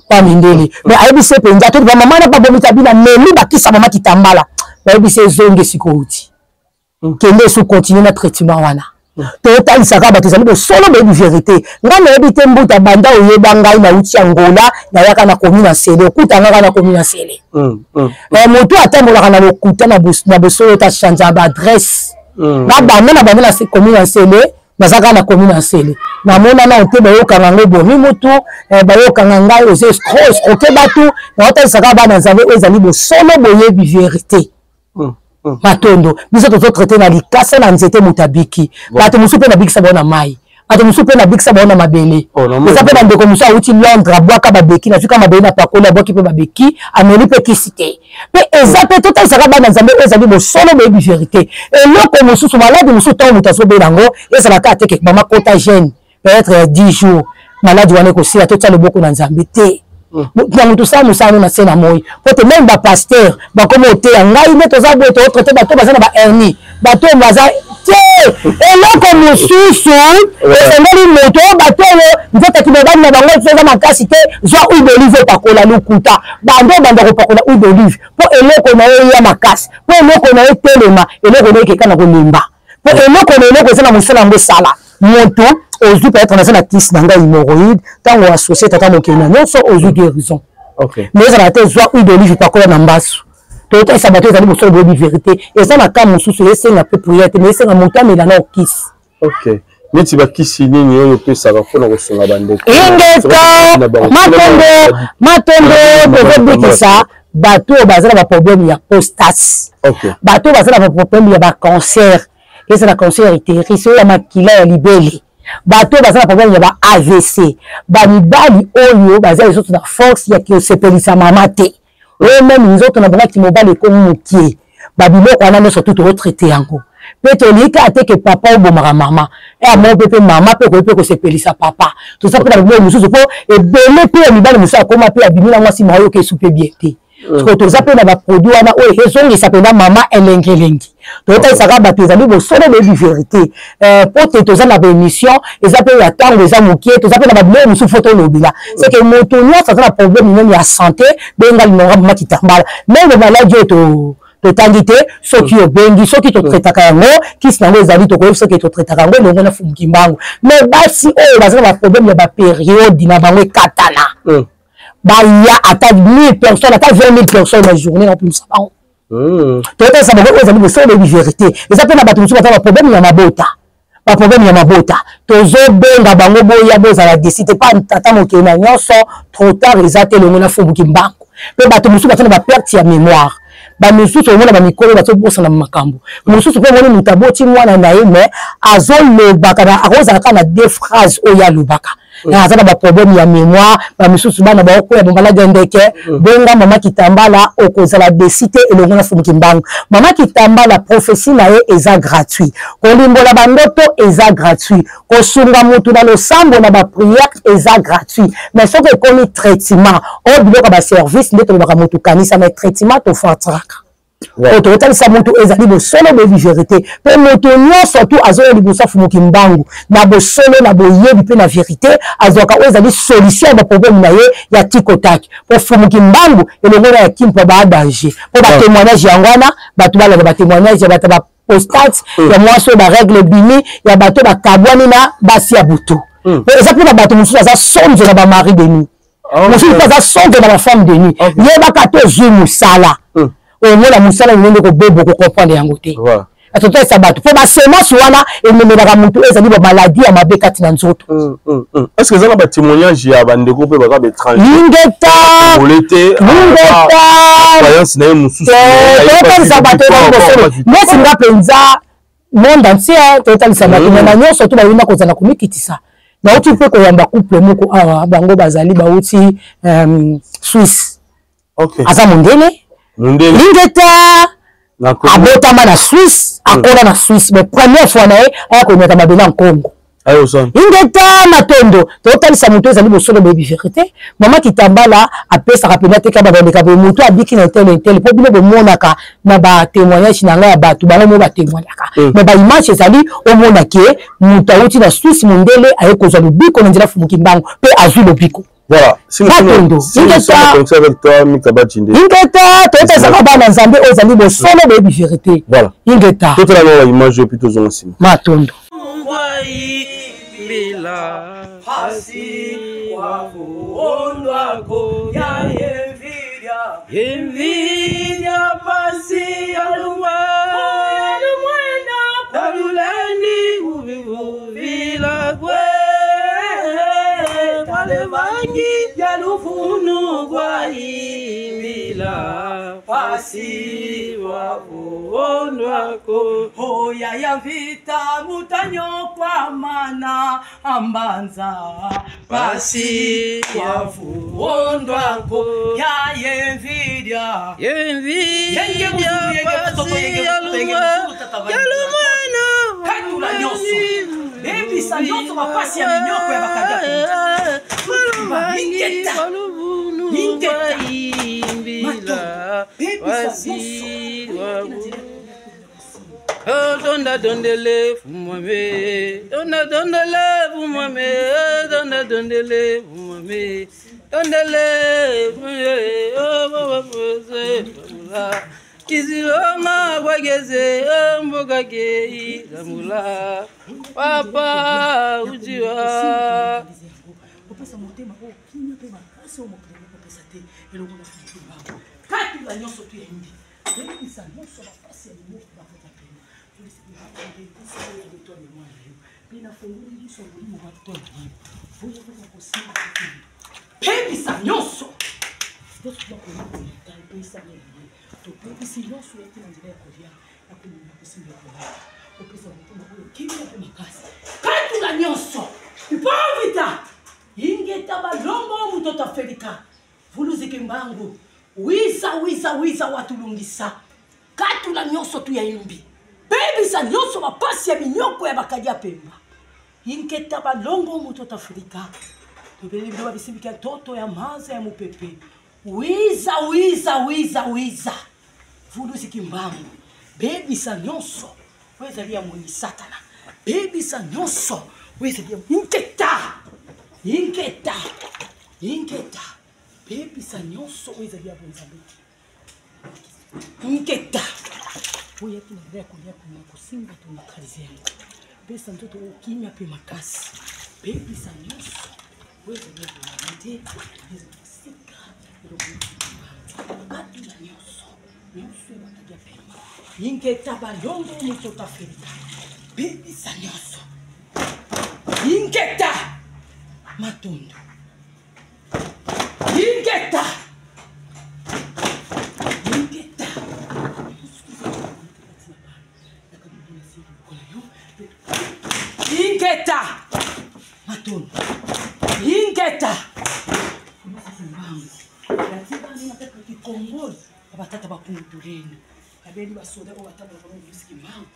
pas mindeli mais aibise penza to ba mama na ba bomita bina memi bakisa mama kitambala ba aibise zonge sikouti kende sou continuer na traitement wana total saka bato zali bo solo baby vérité nga na ebite mbuta banda oyeba ngai na uti angola na yaka na commune na sele okuta nga na commune na sele moto atambola na lokuta na bosolo ta changer ba adresse na banda na commune na sele nazaka na commune en sele na mona na te bayo kanango bomi mutu bayo kananga ose escroquer batu na hôtel saka ba na Nzambe ezali bo solo boyebi vérité matondo biso to traiter na likasa na nzete mutabiki bato musu pe na bikisa bona mai bato mosusu mpe na bikisa bango na mabele eza mpe bandeko mosusu awuti Londres abwaka babeki na fika mabele na pakoli abwaki mpe babeki ameli mpe kisi te mpe eza mpe totalisaka bana nzambe oyo ezali bosolo boyebi verité eloko mosusu maladi mosusu ntango moto azobela yango ezalaka ateke mama kota gene peut-être ya 10 jours maladi wana ekosila totia loboko na nzambe te na moto osala mosala na se na moi po te meme bapaster bakomi oteya ngai nde toza boye tootraite bato baza na bahernie bato baza te eloko mosusu esengeli moto oyo bato oyo nzete kimebali na bango eza makasi te zwa huile d'olive opakola lokuta bando obanda kopakola huile d'olive mpo eloko na yo ya makasi mpo eloko na yo telema eloko na yo ekeka na kolemba mpo eloko na eloko eza na mosala yango esala moto ozwi peut-être naza na kisi na ngai hémorroïde ntango associe tata mokili na nyonso ozwi guérison mais ezala te zwa huile d'olive pakola na mbasu totalisa bato ezali mosolo boyebi vérité eza na ka mosusu esenga mpe priere te mais esenga moto amela na okisi neti bakisi nini oyo opesaka mpona kosunga bandeko ingeka matondo tozobikisa bato oyo baza na baproblème ya postase bato oyo baza na baproblème ya bacancer eza na cancer iteris oyo ya makila ya libele bato oyo baza na problème ya ba AVC bamibali oyo baza ezoto na force ya kosepelisa mama te oyo meme nzoto na bango kimobali ekomi mokie babiloko wana nyonso tu toretraite yango mpe tolika ate ke papa obomaka mama amo mpe mama mpe koyi mpe kosepelisa papa toza mpe na babiloko mosusu mpo ebele mpe ya mibali mosusu akoma mpe abimi na mwasi mwa oyoka esu mpe bien te parceke toza mpe na baproduit wana oyo ezongisa mpenza mama elengelengi totalisaka bato ezali bosolo boyebi vérité mpo te toza na baémission eza mpe ya ntango eza mokie toza mpe na babiloko mosusu fo tolobela seke moto nyonso aza na problème nini ya santé benga linonga mama kitambala meme maladi oyo totangi te soki obengi soki totraitaka yango kisi nango ezali tokoyebi soki totraitaka yango elongo na fumuki mbangu mais basi oyo baza na baproblème ya bapériode na bango ekatana baya ata 1000 personnes ata 20 000 personnes na journée na opimisa bango totalisa bango oyo ezali bosolo boyebi vérité eza mpe na bato mosusu baza baproblème ya mabota baproblème ya mabota tozobenga bango boya bozala deside pa tata mokili na nyonso trop tard eza te elongo na fumuki mbangu mpe bato mosusu baza na baperte ya mémoire bamisusu omona bamikolo bazobosana makambo mosusu mpe omoni moto aboti mwana na ye mais azolobaka akozalaka na deux phrases oyo alobaka aza na baproblème ya mémoire bamisusu bana baokoya bombala gendeke benga mama kitambala okozala desite elongo na fumuki mbangu mama kitambala prophétie na ye eza gratuit kolimbola bandoto eza gratuit kosunga mutu na losambo na baprière eza gratuit mais soki ekomi traitement oyo biloko baservice nde tolobaka motu kanisa mais traitement tofatraka totalisa moto ezali bosolo boyebi vérité mpe moto nyonso tu azoya liboso afumuki mbangu na bosolo na boyebi mpe na vérité azwaka oyo ezali solution ya baproblème na ye ya tikotaki mpo fumuki mbangu elongo na ya kimpo baadanger mpo batémoignage yango wana bato balaka batémoignage ya bato bapostate ya mwasi oyo barègle ebimi ya bato bakabwani na basi ya butu eza mpe na bato mosusu aza sonzo na bamari de nuit mosusu mpe aza sonzo na bafemme de nuit yebaka te ozwi mosala omona mosala ndenge kobebo kokomprendre yango te totalisa bato mpo basemence wana ememelaka motu ezali bamaladi ya mabe kati na nzoto est ce que eza na batémoignage ya bandeko mpe baza baétranger croyance na ye mosusu totalisa bato neti nga mpenza monde entier totalisa bato na nyonso to bayina kozala komikitisa bauti mpe koyamba couple moko awa bango bazali bauti Suisse aza mondele lingeta abotama na Suisse akola na Suisse mais première fois na ye aya komeka mabela en Congo ingeta matondo totalisa moto ezali bosolo boyebi vérité mama kitambala apesaka pena teka babandeka boye moto abiki na tel mpo bino bomonaka na batémoignage na ngai ya bato bango mo batémoignaka mais baimage ezali omonaki moto awuti na Suisse mondele aye kozwa lobiko na nzela fumuki mbango mpe azwi lobiko voilà ingeta totezaka bana nzambe oyo ezali bosolo boyebi vérité ingeta totalanga image oyo plutôt zonga nsima matondo bila hasi wako ondwako ya envidia pasi alumwena tabuleni uvivuvila kwe talevangi yalufunu kwa imbila pasi wavondwako Oya ya vita mutanyo kwa mana ambanza pasi wavondwako ya yenvidia yalumwana katula nyoso ebisa nyoso mapasi ya minyoko ya bakadia ingeta donda dondele fumame donda dondele fumame donda dondele fumame dondele Kizilonga kwageze mboga ke zamula papa ujiwa opesa motema o kinya pe makasi o mokele opesa te eloko na futu ba kati la nyonso tu yindi ebisa nyonso bapasi ya limo bakota pena polisi ba ndesa ya beto ya mwana yo pena funguli liso molimo bato na yo fuyo kwa kosinga ebisa nyonso doso kwa kolinga ebisa nyonso to ebisa nyonso ya tina nzela ya kolia ya kolinga kosinga kolia opesa motema o kinya pe makasi kati la nyonso ipavita ingeta balongo mutota felika vuluzike mbangu wiza watulungisa katula nyonso tu ya imbi bebisa nyonso bapasi ya minyoko ya bakadia pemba ingeta balongo mutota felika tobelebilo babisimbika toto ya maza ya mupepe wiza vuluzike mbangu bebisa nyonso wezali ya mweni satana bebisa nyonso wezali ya Inketa. Bebisa nyonso wezali ya bonzambeki. Inketa. Oya tunaendelea kulia kuna kusimba tunakalizia. Besa mtoto ukimya pe makasi. Bebisa nyonso wezali ya bonzambeki. Besa kusika. Batu na nyonso. Nyonso watagia pema. Inketa balongo mtoto Afrika. Bebisa nyonso. Inketa. Matondo. Ingeta. Matondo. Ingeta. Kongoli abatata bakungutuleni abeli basoda ko batata bakungutuleni mangu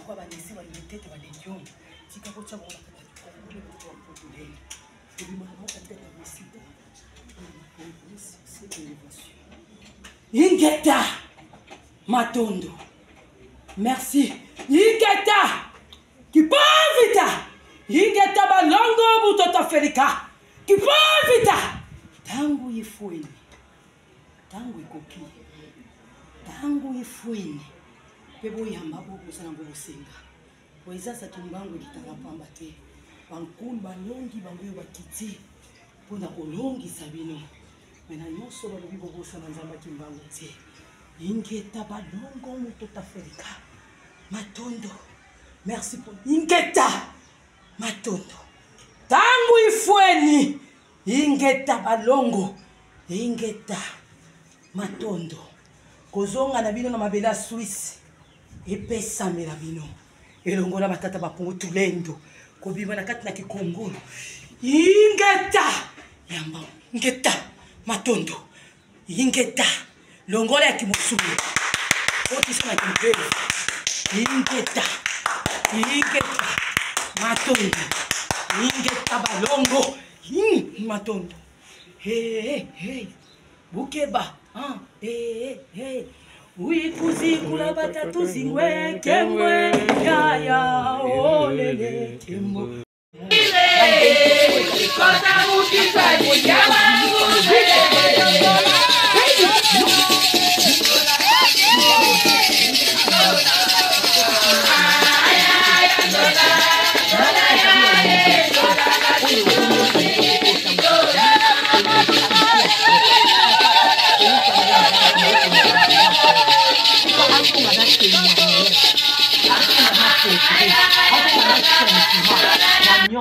kwa banesi balimtete balenyo sikako cha bona kongoli bakungutuleni Ingeta Matondo. Merci. Ingeta Kipavita. Ingeta balongo butota felika. Kipavita. Tangu ifueni. Tangu ikoki. Tangu ifueni. Pebo yamba bobo sana bobo senga. Wezasa kimbangu kitangapamba te. Bankulu balongi bangoyo bakiti pona kolongi sabino mena nyonso balobi bobosana nzamba kimbangu te ingeta balongo mutota felika Matondo. Merci pour ingeta Matondo tangu ifueni ingeta balongo ingeta Matondo kozonga na bino na mabela Suisse epesamela bino elongola batata bapungu tulendo kobiba na kati na kikongolo ingeta yamba ingeta Matondo ingeta longola ya kimusulu otisa na kimpele ingeta Matondo ingeta balongo Matondo hey bukeba hey Wikuzi kula batatu zingwe kemwe yaya olele kembo Kota mukisa jijawa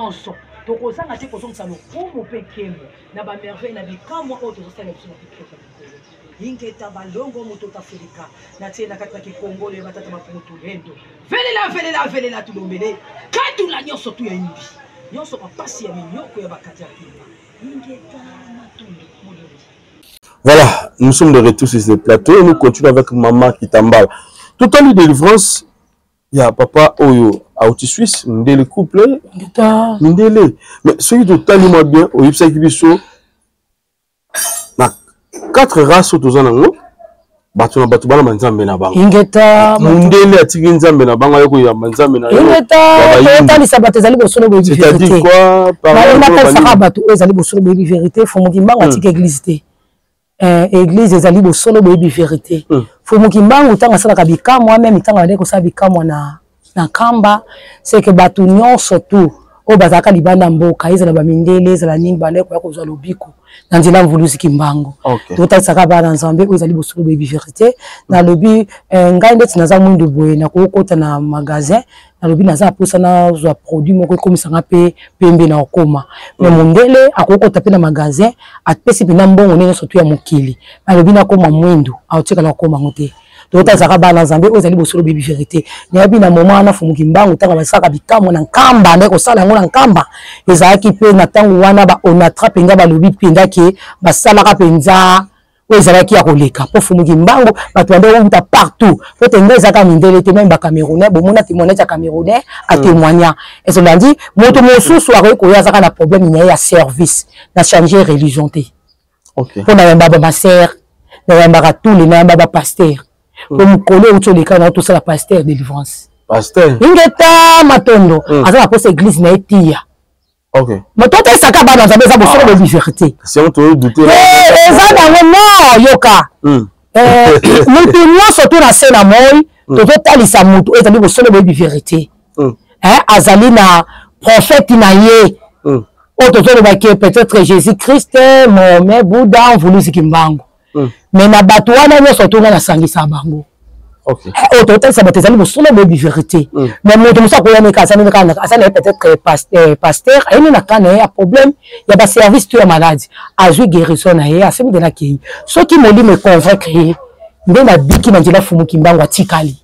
nyonso tokozanga te kozongisa lokumu mpe nkembo na bamerveille na bikamwa oyo tozosala biso na kitoko mikolo ingeta balongo moto tafelika na tie na kati na kikongolo ya batata baputu lendo velela tulombele katula nyonso tu ya imbi nyonso papasi ya minyoko ya bakati ya pima ingeta matundu moleli. Voilà, nous sommes de retour sur ce plateau et nous continuons avec Maman Kitambala. Tout en délivrance, il y a papa Oyo Aouti Suisse, Ndele couple, Ndele. Mais celui de Talima bien, au Yipsa Kibiso, na 4 races au Tozanango, Batuna Batubana Manzambe na Bango. Ingeta, Ndele Atiki Nzambe na Bango, Yoko ya Manzambe na Ingeta, Tali Sabate Zali Bosono Baby Vérité. C'est-à-dire quoi? Par exemple, Zali Bosono Baby Vérité, Fomokimbango Atiki Église. Église ezali bosolo boyebi vérité Fomokimbango tanga sala kabika moi même tanga ndeko sa bikamwa na kamba c'est que batu nyonso tu o bazaka libanda mboka ezala ba mindele ezala nini bandeko ya kozwa lobiko na nzela mvuluzi kimbango totasaka bana nzambe o ezali bosolo boyebi vérité na lobi ngai ndeti naza mwindu boye na kokota na magasin na lobi naza posa na zwa produit moko komisanga pe pembe na okoma mais mondele akokota pe na magasin atpesi pe na mbongo nene sotu ya mokili na lobi na koma mwindu aotika na okoma ngote totasaka bana nzambe o ezali bosolo boyebi vérité nyabi na moment na Fomokimbango tanga basaka bikamo na nkamba ndeko sala ngo na nkamba ezalaki pe na tango wana ba onatra penga ba lobi penga ke basalaka penza o ezalaki ya koleka po Fomokimbango bato bande uta partout po tenga ezaka mindele te même ba Camerounais bo mona témoignage ya Camerounais a témoigner et cela dit moto mosusu a ko ya zaka na problème ya service na changer religion te po na yamba ba sœur na yamba tout les na ba pasteur comme collé au tolika na tout ça la pasteur délivrance pasteur ingeta matondo aza la poste église na etia mais toi tu saka ba dans za bosolo de vérité si on te douter eza na non yoka mutu nyonso tu na se na moi tozotalisa mutu ezali bosolo de vérité azali na prophète na ye o tozoloba ke peut-être Jésus-Christ Mohamed Bouddha Mvuluzi Kimbango mais na bato wana nyonso tu na sangisa bango o totalisa bato ezali bosolo de vérité mais moto mosu akoyana asali peut-être pasteur ayini na kana ye ya problème ya baservice to ya maladi azwi guérison na ye asemi de na kei soki molimo econvaincre ye nde na biki na nzela Fomokimbango atikali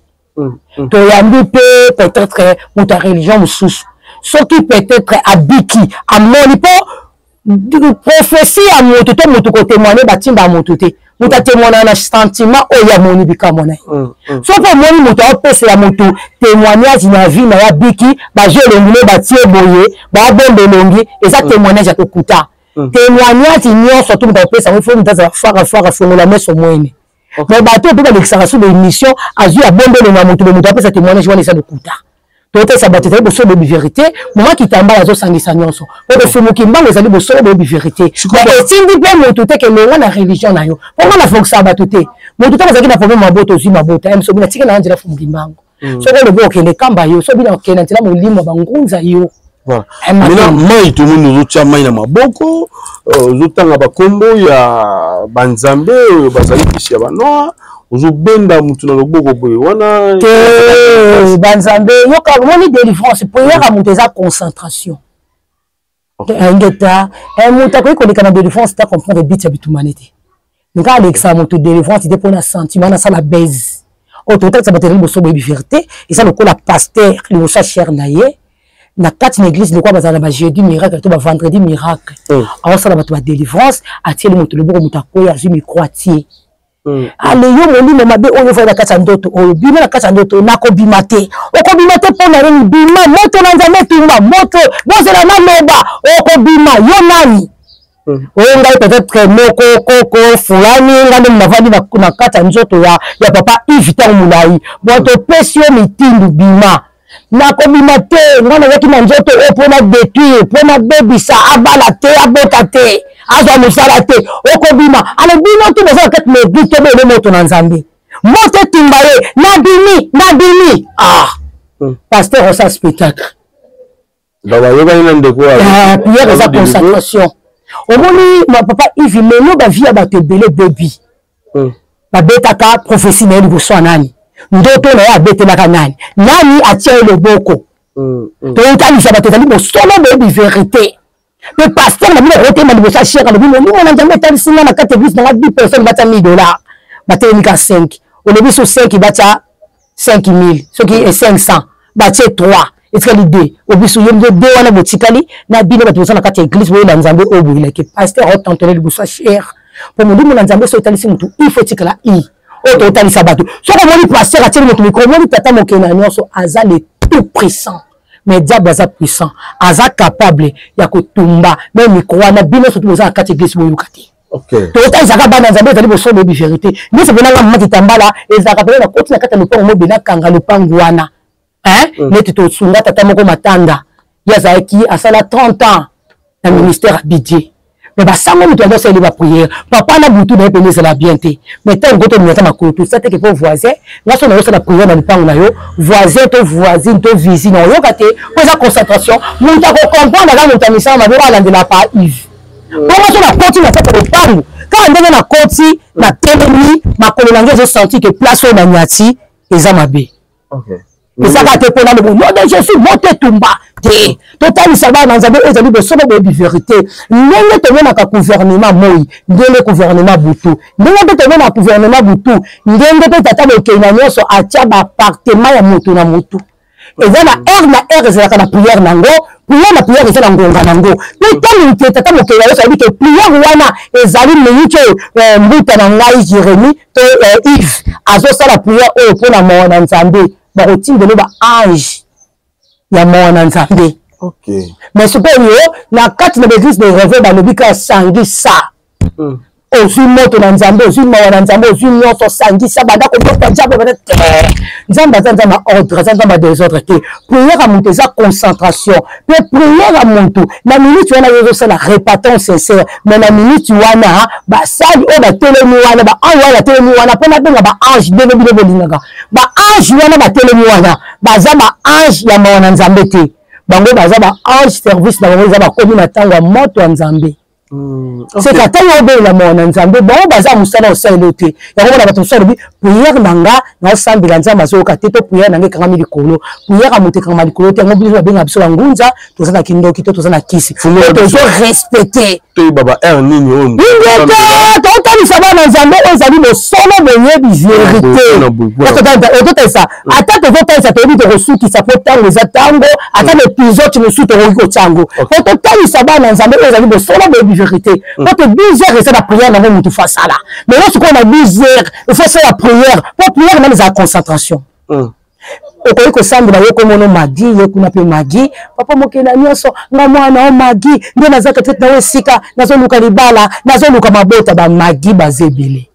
toyambi mpe peut-être moto ya religion mosusu soki peut-être abiki amoni mpo prophétie ya moto to moto kotémoigner batimba ya moto te moto atémoigner na sentiment oyo amoni bikamwa na ye soki omoni moto aopesa ya moto témoignage na vie na ya biki baje elongile batie boye babomba elongi eza témoignage ya kokuta témoignage nyonso to moto aopesa yango ifo moto azala fara fongola meso mwene mais bato mpe balekisaka sur l'émission azwi abombelo na moto moto apesa témoignage wana eza lokuta toyotesa bato ezali bosolo boyebi vérité Maman Kitambala azosangisa nyonso po Fomokimbango ezali bosolo boyebi vérité esindi mpe moto te ke longa na religion na yo po nga nafokisaka bato te moto te azalaki na problème mabota ozwi mabota soki na tika na nzela Fomokimbango soki olobi okende kamba yo soki na okende nzela molimo bangunza yo maintenant mai tout le monde ozotia mai na maboko ozotanga bakombo ya banzambe oyo bazali kisi ya banoa ozobenda mutu na loboko boye wana te banzambe yoka moni délivrance po yaka mutu eza concentration ngeta mutu akoki koleka na délivrance ta comprendre bit ya bitumane te nga alekisa mutu délivrance te mpona sentiment nasala baise oyo totalisa bato ezali bosolo boyebi vérité eza lokola pasteur liboso ya chere na ye na kati na église lokwa bazala ba jeudi miracle to ba vendredi miracle awosala bato ba délivrance atieli moto loboko moto akoya azwi micro atie ale yo molimo mabe oyo fo na kati ya ndoto oyo bima na kati ya ndoto nakobima te okobima te mpo na nini bima moto na nzambe etumba moto bozela na loba okobima yo nani oyo ngai peut-être moko koko fulani ngai nde navandi na kati ya nzoto ya papa Yves tango molai bon topesi yo mitindu bima nakobima te nga nazaki na nzoto oyo mpona détruire mpona bebisa abala te abota te azwa mosala te okobima ale bino tu bozala kati na église to bele moto na nzambe moto etumba ye nabimi pasteur osa spectacle prière eza concentration omoni papa Yves lelo bavie ya bato ebele bebi babetaka prophétie na ye liboso ya nani ndoto na ye abetelaka nani atia ye loboko totalisa bato ezali bosolo boyebi vérité le pasteur na bino rotema liboso ya chère alobi molimo na nzambe etalisi nga na kati église nanga 10 personnes batya 1000 $, batelemi ka 5 olobi so 5 batya 5000 soki 500 batye 3 etikali 2 obiso yo mzo 2 wana botikali na bino bato boza na kati ya église boyela nzambe oyo boyelaki pasteur otantone liboso ya chère po molimo na nzambe so etalisi mutu il faut etikala oyo totalisa bato soko omoni pasteur atieli moto mikro omoni tata mokili na nyonso aza le tout puissant mais diable aza puissant aza capable ya kotumba me mikro wana bino soki boza na kati ya église boyoka te totalisaka bana nzambe ezali bosolo oyebi vérité nyonso mpenanga mamaki tambala ezalaka pene na koti na kati ya lopango mobe nakanga lopango wana neti tosunga tata moko matanda ye azalaki asala 30 ans na ministère abidie mais basango moto yango asali baprière papa na butu na ye pene ezala bien te mais ntango tolinata makolo tosa teke po voisin nga so na yosala prière na lopango na yo voisin to voisine to visine oyoka te po eza concentration moto akocomprendre aza moto ya misala mabe alandela pa Yves bongo so na koti na kati ya lopango kaka ndenge na koti na telemi makolo nange ezosenti ke place oyo na nyati eza mabe ezaka te mpona lobo nom de Jésus moto etumba te totalisa bana nzambe oyo ezali bosolo boyebi vérité ndenge tomonaka gouvernement moi ndenge gouvernement butu ndenge mpe tomonaka gouvernement butu ndenge mpe tata mokei na nyonso atia baappartement ya motu na motu eza na heure ezalaka na prière nango prière na prière eza na ngonga nango mpe ntango te tata mokei na nyonso ayebi ke prière wana ezali minute oyo mbuta na ngai Jérémie to Yves azosala prière oyo mpona mawa na nzambe bakotindelo baange ya mawa na nzambe mais sopeyo na kati na l'église de réveil balobi ka sangisa ozwi moto na nzambe ozwi mawa na nzambe ozwi nyonso sangisa banda kobota nzambe banda te nzambe aza nzambe ordre aza nzambe désordre te prière ya moto eza concentration mpe prière ya moto na minute wana yozosala répétant sincère mais na minute wana basali oyo batelemi wana baange wana batelemi wana mpo nabenga baange ndenge bino bolingaka baange wana batelemi wana baza baange ya mawa na nzambe te bango baza baange service na bango eza bakomi na ntango ya moto ya nzambe c'est que ntango obelela mawa na nzambe bango baza mosala osaleli te yango wana bato mosusu alobi prière na nga naosambela nzambe azoyoka te to prière na nga ekangami likolo prière ya moto ekangama likolo te yango biso babenga biso bangunza toza na kindoki to toza na kisi tozo respecte toyeba ba aire nini oyo totalisa bana nzambe oyo ezali bosolo boyebi vérité ototalisa ata tozotalisa toyebi tokosukisa po ntango eza ntango ata na épisode mosusu tokoki kotyango po totalisa bana nzambe oyo ezali bosolo boyebi vérité po to 12 heures eza na prière nango motu fo asala mais lorsque on a 12 heures il faut faire la prière po prière nani eza concentration okoki kosambela ye komono magi ye kuna mpe magi papa mokili na nyonso nga mwana o magi nde nazaka tete na yo esika nazoluka libala nazoluka mabota bamagi baza ebele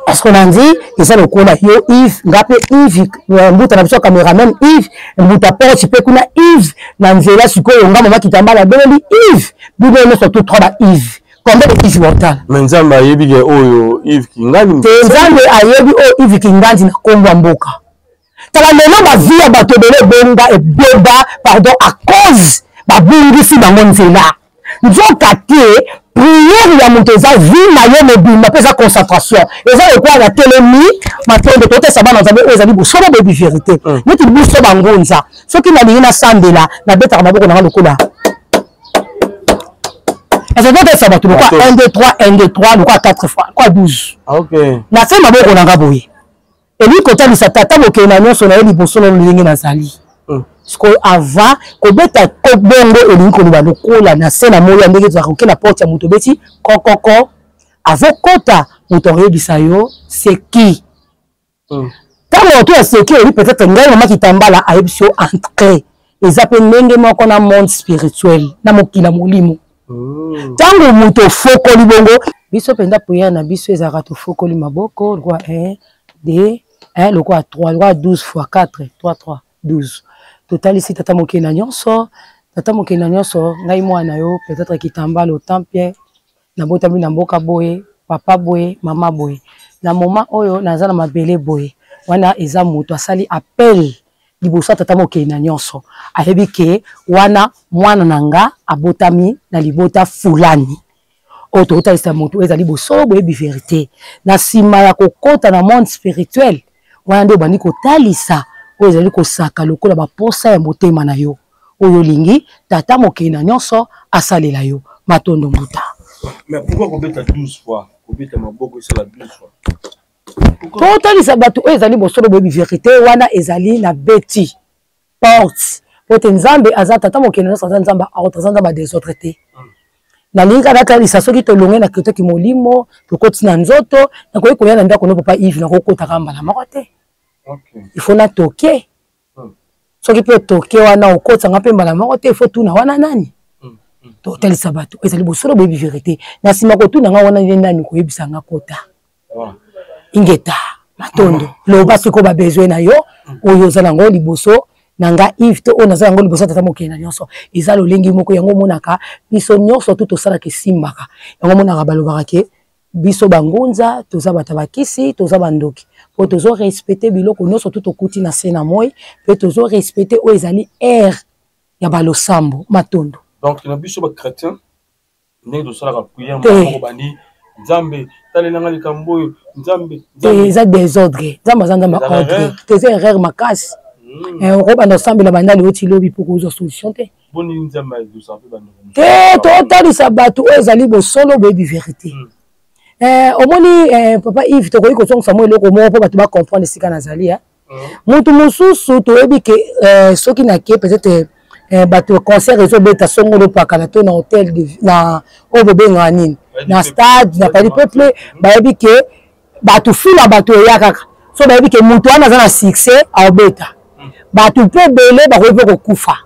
parce qu'on a dit eza lokola yo Yves nga mpe Yves mbuta na biso cameraman Yves mbuta porte mpe kuna Yves na nzela sikoyo nga mama kitambala abeleli Yves bino nyonso to 3 ba Yves combien de Yves Mortal mais nzambe ayebi ke oyo Yves Kingandi te nzambe ayebi oyo Yves Kingandi na kombo ya mboka tala lelo bavie ya bato ebele ebonga ebeba pardon à cause babungisi bango nzela nzoka te prière ya moto eza vie na yo mobimba mpe eza concentration eza lokola na telemi matondo totesa bana nzambe oyo ezali bosolo boyebi vérité neti biso bangonza soki nalingi nasambela nabetaka maboko nanga lokola ezototesa bato lokwa 1 2 3 1 2 3 lokwa 4 fois lokwa 12 nase maboko nanga boye eli kotalisa tata mokili na nyonso na ye liboso na ndenge nazali sikoyo ava kobeta bongo elingi koloba lokola na se na moya ndenge ezalaka koke na porte ya moto obeti kokoko avokota moto akoyebisa yo seki ntango oto ya seki oyebi peut-être ngai mama kitambala ayebisi yo entré eza mpe ndenge moko na monde spirituel na mokili ya molimo ntango moto ofokoli bongo biso mpenza priere na biso ezalaka tofokoli maboko lokwa 1 2 lokwa 3 lokwa 12 fois 4 3 3 12 totalisi tata mokili na nyonso tata mokili na nyonso ngai mwana yo peut-être kitambala otampie nabotami na mboka boye papa boye mama boye na moma oyo naza na mabele boye wana eza moto asali appel liboso tata mokili na nyonso ayebi ke wana mwana nanga abotami na libota fulani oyo totalisa moto ezali bosolo boyebi vérité na nsima ya kokota na monde spirituel wana nde obandi kotalisa oyo ezali kosaka lokola baposa ya motema na yo oyo lingi tata mokili na nyonso asalela yo Matondo Mbuta. Mais pourquoi kobeta 12 fois kobeta maboko esala 12 fois po talisa bato oyo ezali bosolo boyebi vérité wana ezali na beti porte pote nzambe aza tata mokili na nyonso aza nzambe areprésente nzambe des autres te nalingi kaka talisa soki tolonge na kitoki molimo tokoti na nzoto nakoki koya na ndako no papa Yves nakokotaka mbala moko te. Il faut na toke soki mpe toke wana okotanga mpe mbala moko te il faut tuna wana nani totalisa bato ezali bosolo boyebi vérité na nsima kotuna nga wana nde nani koyebisa nga kota ingeta Matondo loba siko babezoin na yo oyo oza nango liboso na nga Yves te oyo naza yango liboso tata mokili na nyonso eza lolengi moko yango monaka biso nyonso tu tosalaka esimbaka yango monaka balobaka ke biso bangunza toza bato bakisi toza bandoki po tozo respecte biloko nyonso tu tokuti na se na moi mpe tozo respecte oyo ezali aire ya balosambo Matondo. Donc na biso ba chrétien ndenge tosalaka prière moko bandi nzambe talelanga likambo oyo nzambe eza désordre nzambe aza nzambe ordre teza erreur makasi okobanda osambela bandali oti lobi mpo kozwa solution te te totalisa bato oyo ezali bosolo boyebi vérité omoni papa Yves tokoki kozongisa mo eloko moko mpo bato bacomprendre esika nazali mutu mosusu toyebi ke soki nake peut-être bato concert ezobeta songolo pakala to na hotel na oyo bobengaka nini na stade na pali peuple bayebi ke bato fula bato eya kaka so bayebi ke mutu wana aza na succès aobeta bato mpe bele bakoki mpe kokufa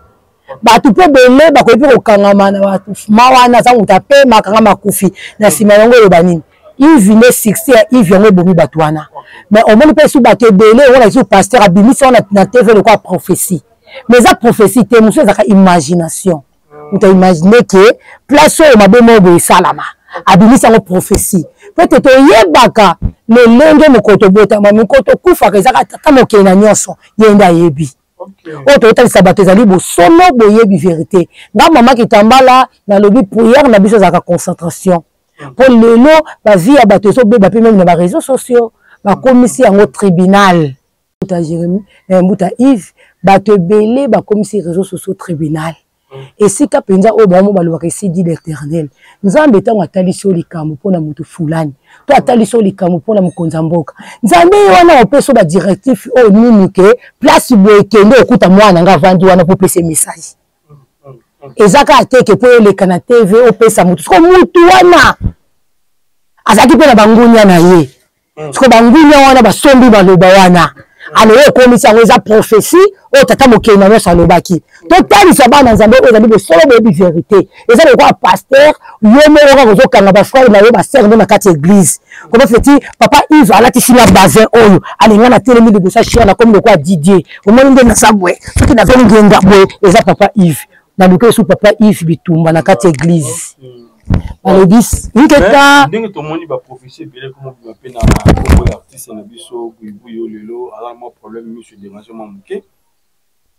bato mpe bele bakoki mpe kokangama na bato ma wana aza mutu ape makanga makufi na nsima yango eloba nini Yves ne succès ya Yves yango ebomi bato wana mais omoni mpe su bato ebele wana esu pasteur abimisi wana na tv lokola prophétie mais eza prophétie te mosusu ezaka imagination mutu aimagine ke place oyo mabe moko esalama abimisi yango prophétie peut-être toyebaka lolenge mokoto botama mokoto kufaka ezaka tata mokili na nyonso ye nde ayebi oyo toyotalisa bato ezali bosolo boyebi vérité nga mama kitambala nalobi prière na biso ezalaka concentration mpo lelo bavie ya bato ezobeba mpe meme na baréseaux sociaux bakomisi yango tribunal Mbuta Yves bato ebele bakomisi réseaux sociaux tribunal esika mpenza oyo bamo balobaka esi dit l'éternel nzambe ntango atalisi yo likambo mpona motu fulani to atalisi yo likambo mpona mokonzi mboka nzambe ye wana opesa badirectif oyo nini ke place boye ekende okuta mwana nga avandi wana mpo opesa message ezaka ateke mpo eleka na tv opesa motu siko motu wana azalaki mpe na bangunia na ye siko bangunia wana basombi baloba wana aloye ekomisi yango eza prophétie oyo tata mokili na nyonso alobaki totalisa bana nzambe oyo ezali bosolo boyebi vérité eza lokola pasteur yo moko kaka ozokanga bafrère na yo basere nde na kati église kono feti papa Yves alatisi na bazin oyo alinga na telemi liboso ashia na komi lokola Didier omoni nde naza boye soki nazali ngenga boye eza papa Yves naluki esu papa Yves bitumba na kati église balobisi nketa ndenge tomoni baprophétie ebele komo bima mpe na kombo ya artiste na biso buibuyo lelo aza mwa problème miso dérangement moke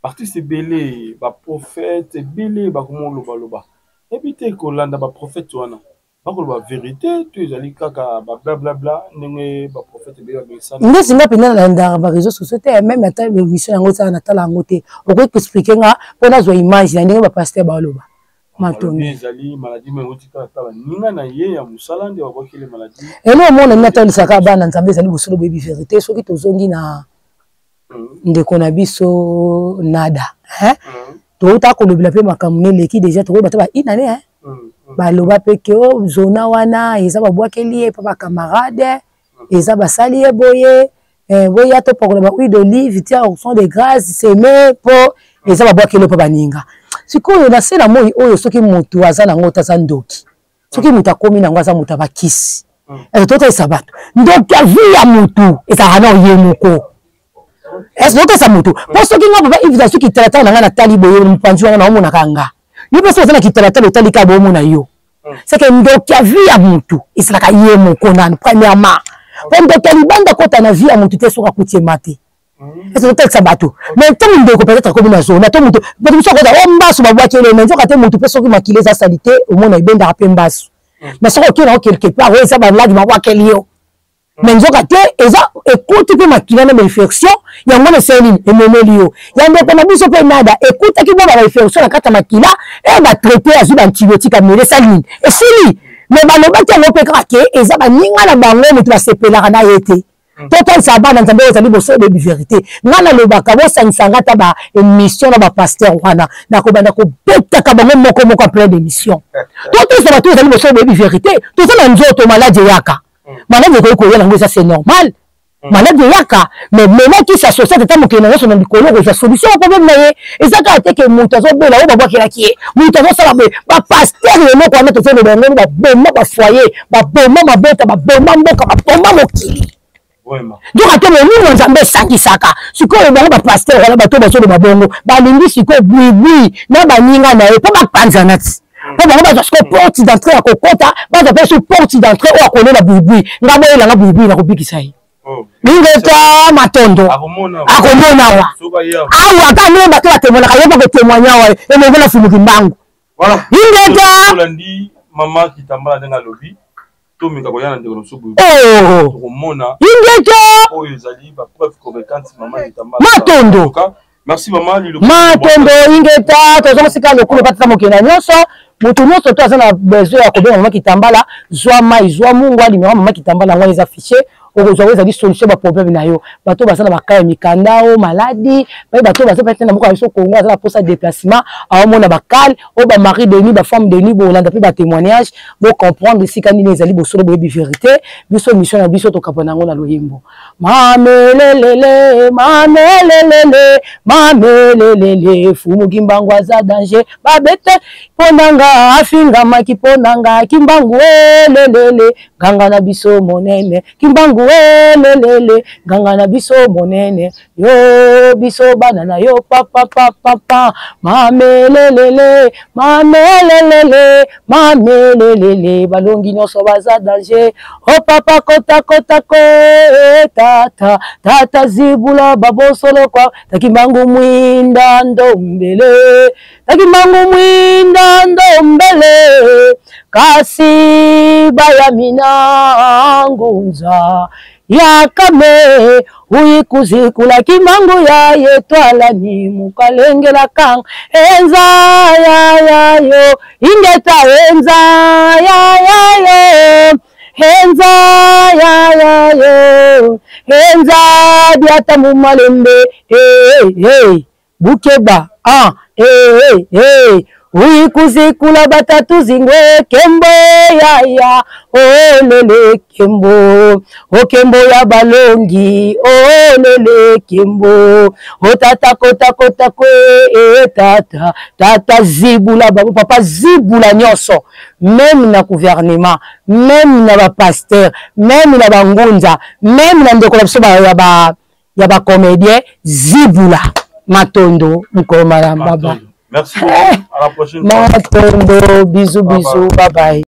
artiste ebele baprophète ebele bakomo lobaloba ebi te kolanda baprophète wana bakoloba vérité to ezali kaka bablablabla ndenge baprophète ebele babesana nde singa mpenza nalandaka baréseaux sociaux te même ata émission yango esala natala yango te okoki koexplike nga mpo nazwa image na ndenge bapaster baloba Matondo ezali maladie mais otika tala ninga na ye ya musala nde bakokile maladie eno omona nini atalisaka bana nzambe ezali bosolo boyebi vérité soki tozongi na ndeko na biso nada touta kolobela mpe makambo neleki deja tokoyeba te bainane baloba mpe ke o zona wana eza babwakeli ye mpe bakamarade eza basali ye boye boya topakola bahuile d'olive tia onction de grâce seme mpo eza babwakeli mpe baninga sikoyo na se na moi oyo soki motu aza nango taza ndoki soki motu akomi nango aza motu abakisi totalisa bato ndoki avi ya motu ezalaka na oye moko totalisa motu mpo soki nga papa Yves soki talatala na nga natali boye mopanzi wana naomonaka nga yo mpe so oza na kitalatala otalika boomona yo seke ndoki avi ya motu ezalaka ye moko nani premièrement mpo ndoki alibanda kota na vi ya motu te soki akutiema te Est-ce que ça bateau? Mais tant que peut-être comme une zone, tant que peut-être que on basse ba boîte les mais quand tu peux sortir maquiller sa salité au moins il ben d'appeler basse. Mais ça OK là quelque part ouais ça va là du ma boîte yo. mais nzoka te eza écoute pe makila na infection yango na seli emeneli yo yande kana biso pe nada écoute ki ba infection na kata makila e ba traiter azu antibiotique amele saline et sili mais ba no ba te pe krake eza ba ninga na bango mutu ba sepela na yete total sabana nzambe ozali boso de vérité ngana lobaka bo sanisanga ta ba émission na ba pasteur wana na ko banda ko beta ka bango moko moko en plein d'émission total ça va tout ozali boso de vérité tout ça na nzoto malade yaka malade ko ko yela ça c'est normal malade yaka mais maintenant qui s'associe tata mokena na son likolo ko solution au problème na ye ezaka te ke mutu azo bela o babwa kila ki mutu azo sala ba pasteur le moko na to fait le bango ba boma ba foyer ba boma mabeta ba boma mboka ba boma mokili. Donc à tout moment nous avons saki saka sikoyo bango ba pasteur wala bato baso de babongo ba lingi sikoyo bui na ba ninga na e pa ba panza nati pa bango ba sikoyo porte d'entrée ya kokota ba za peso porte d'entrée o akole la bui ngabo ela na bui na kobikisa yi ngeta matondo akomona wa awa ka no bato batemona ka yeba ko témoigner wa e me vela fumuki mbangu voilà ngeta olandi mama kitambala denga lobi to minga ko yana ndeko subu komona ingeta oyo ezali ba preuve convaincante mama kitambala matondo merci mama lilo matondo ingeta tozo sika lokolo patata mokena nyonso mutu nyonso to azana besoin ya kobenga mama kitambala zwa mai zwa mungu ali mama kitambala ngwa les afficher okozwa ezali solution ba problème na yo bato basala bakaya mikandao maladi bato basala peut-être na moko biso Congo azala posa déplacement aomona bakal o ba mari de nuit ba femme de nuit bo landa pe ba témoignage bo comprendre ici quand il ezali bosolo bo vérité biso mission na biso to kapana ngo na loyembo mamelelele fumu kimbangu aza danger babete ponanga afinga maki ponanga kimbangu lelele ganga na biso monene kimbangu lelele ganga na biso monene yo biso banana yo papa mamelelele balongi nyonso baza danger o papa kota ko tata zibula babosolo kwa takimbangu mwinda ndombele kasi bayamina ngunza yakame uyikuzikula kimangu ya yetwala ni mukalengela kang enza yayo ingeta enza yayo enza yayo enza diata mumalembe bukeba uyikuzikula batatu zingwe kembo yaya olele kembo okembo ya balongi olele kembo otata kota kwe tata zibula babu papa zibula nyonso même na gouvernement même na ba pasteur même na bangunza même na ndeko biso ya ba comédien zibula matondo mukoma baba. Merci, à la prochaine. Matondo, bisous, bye bye.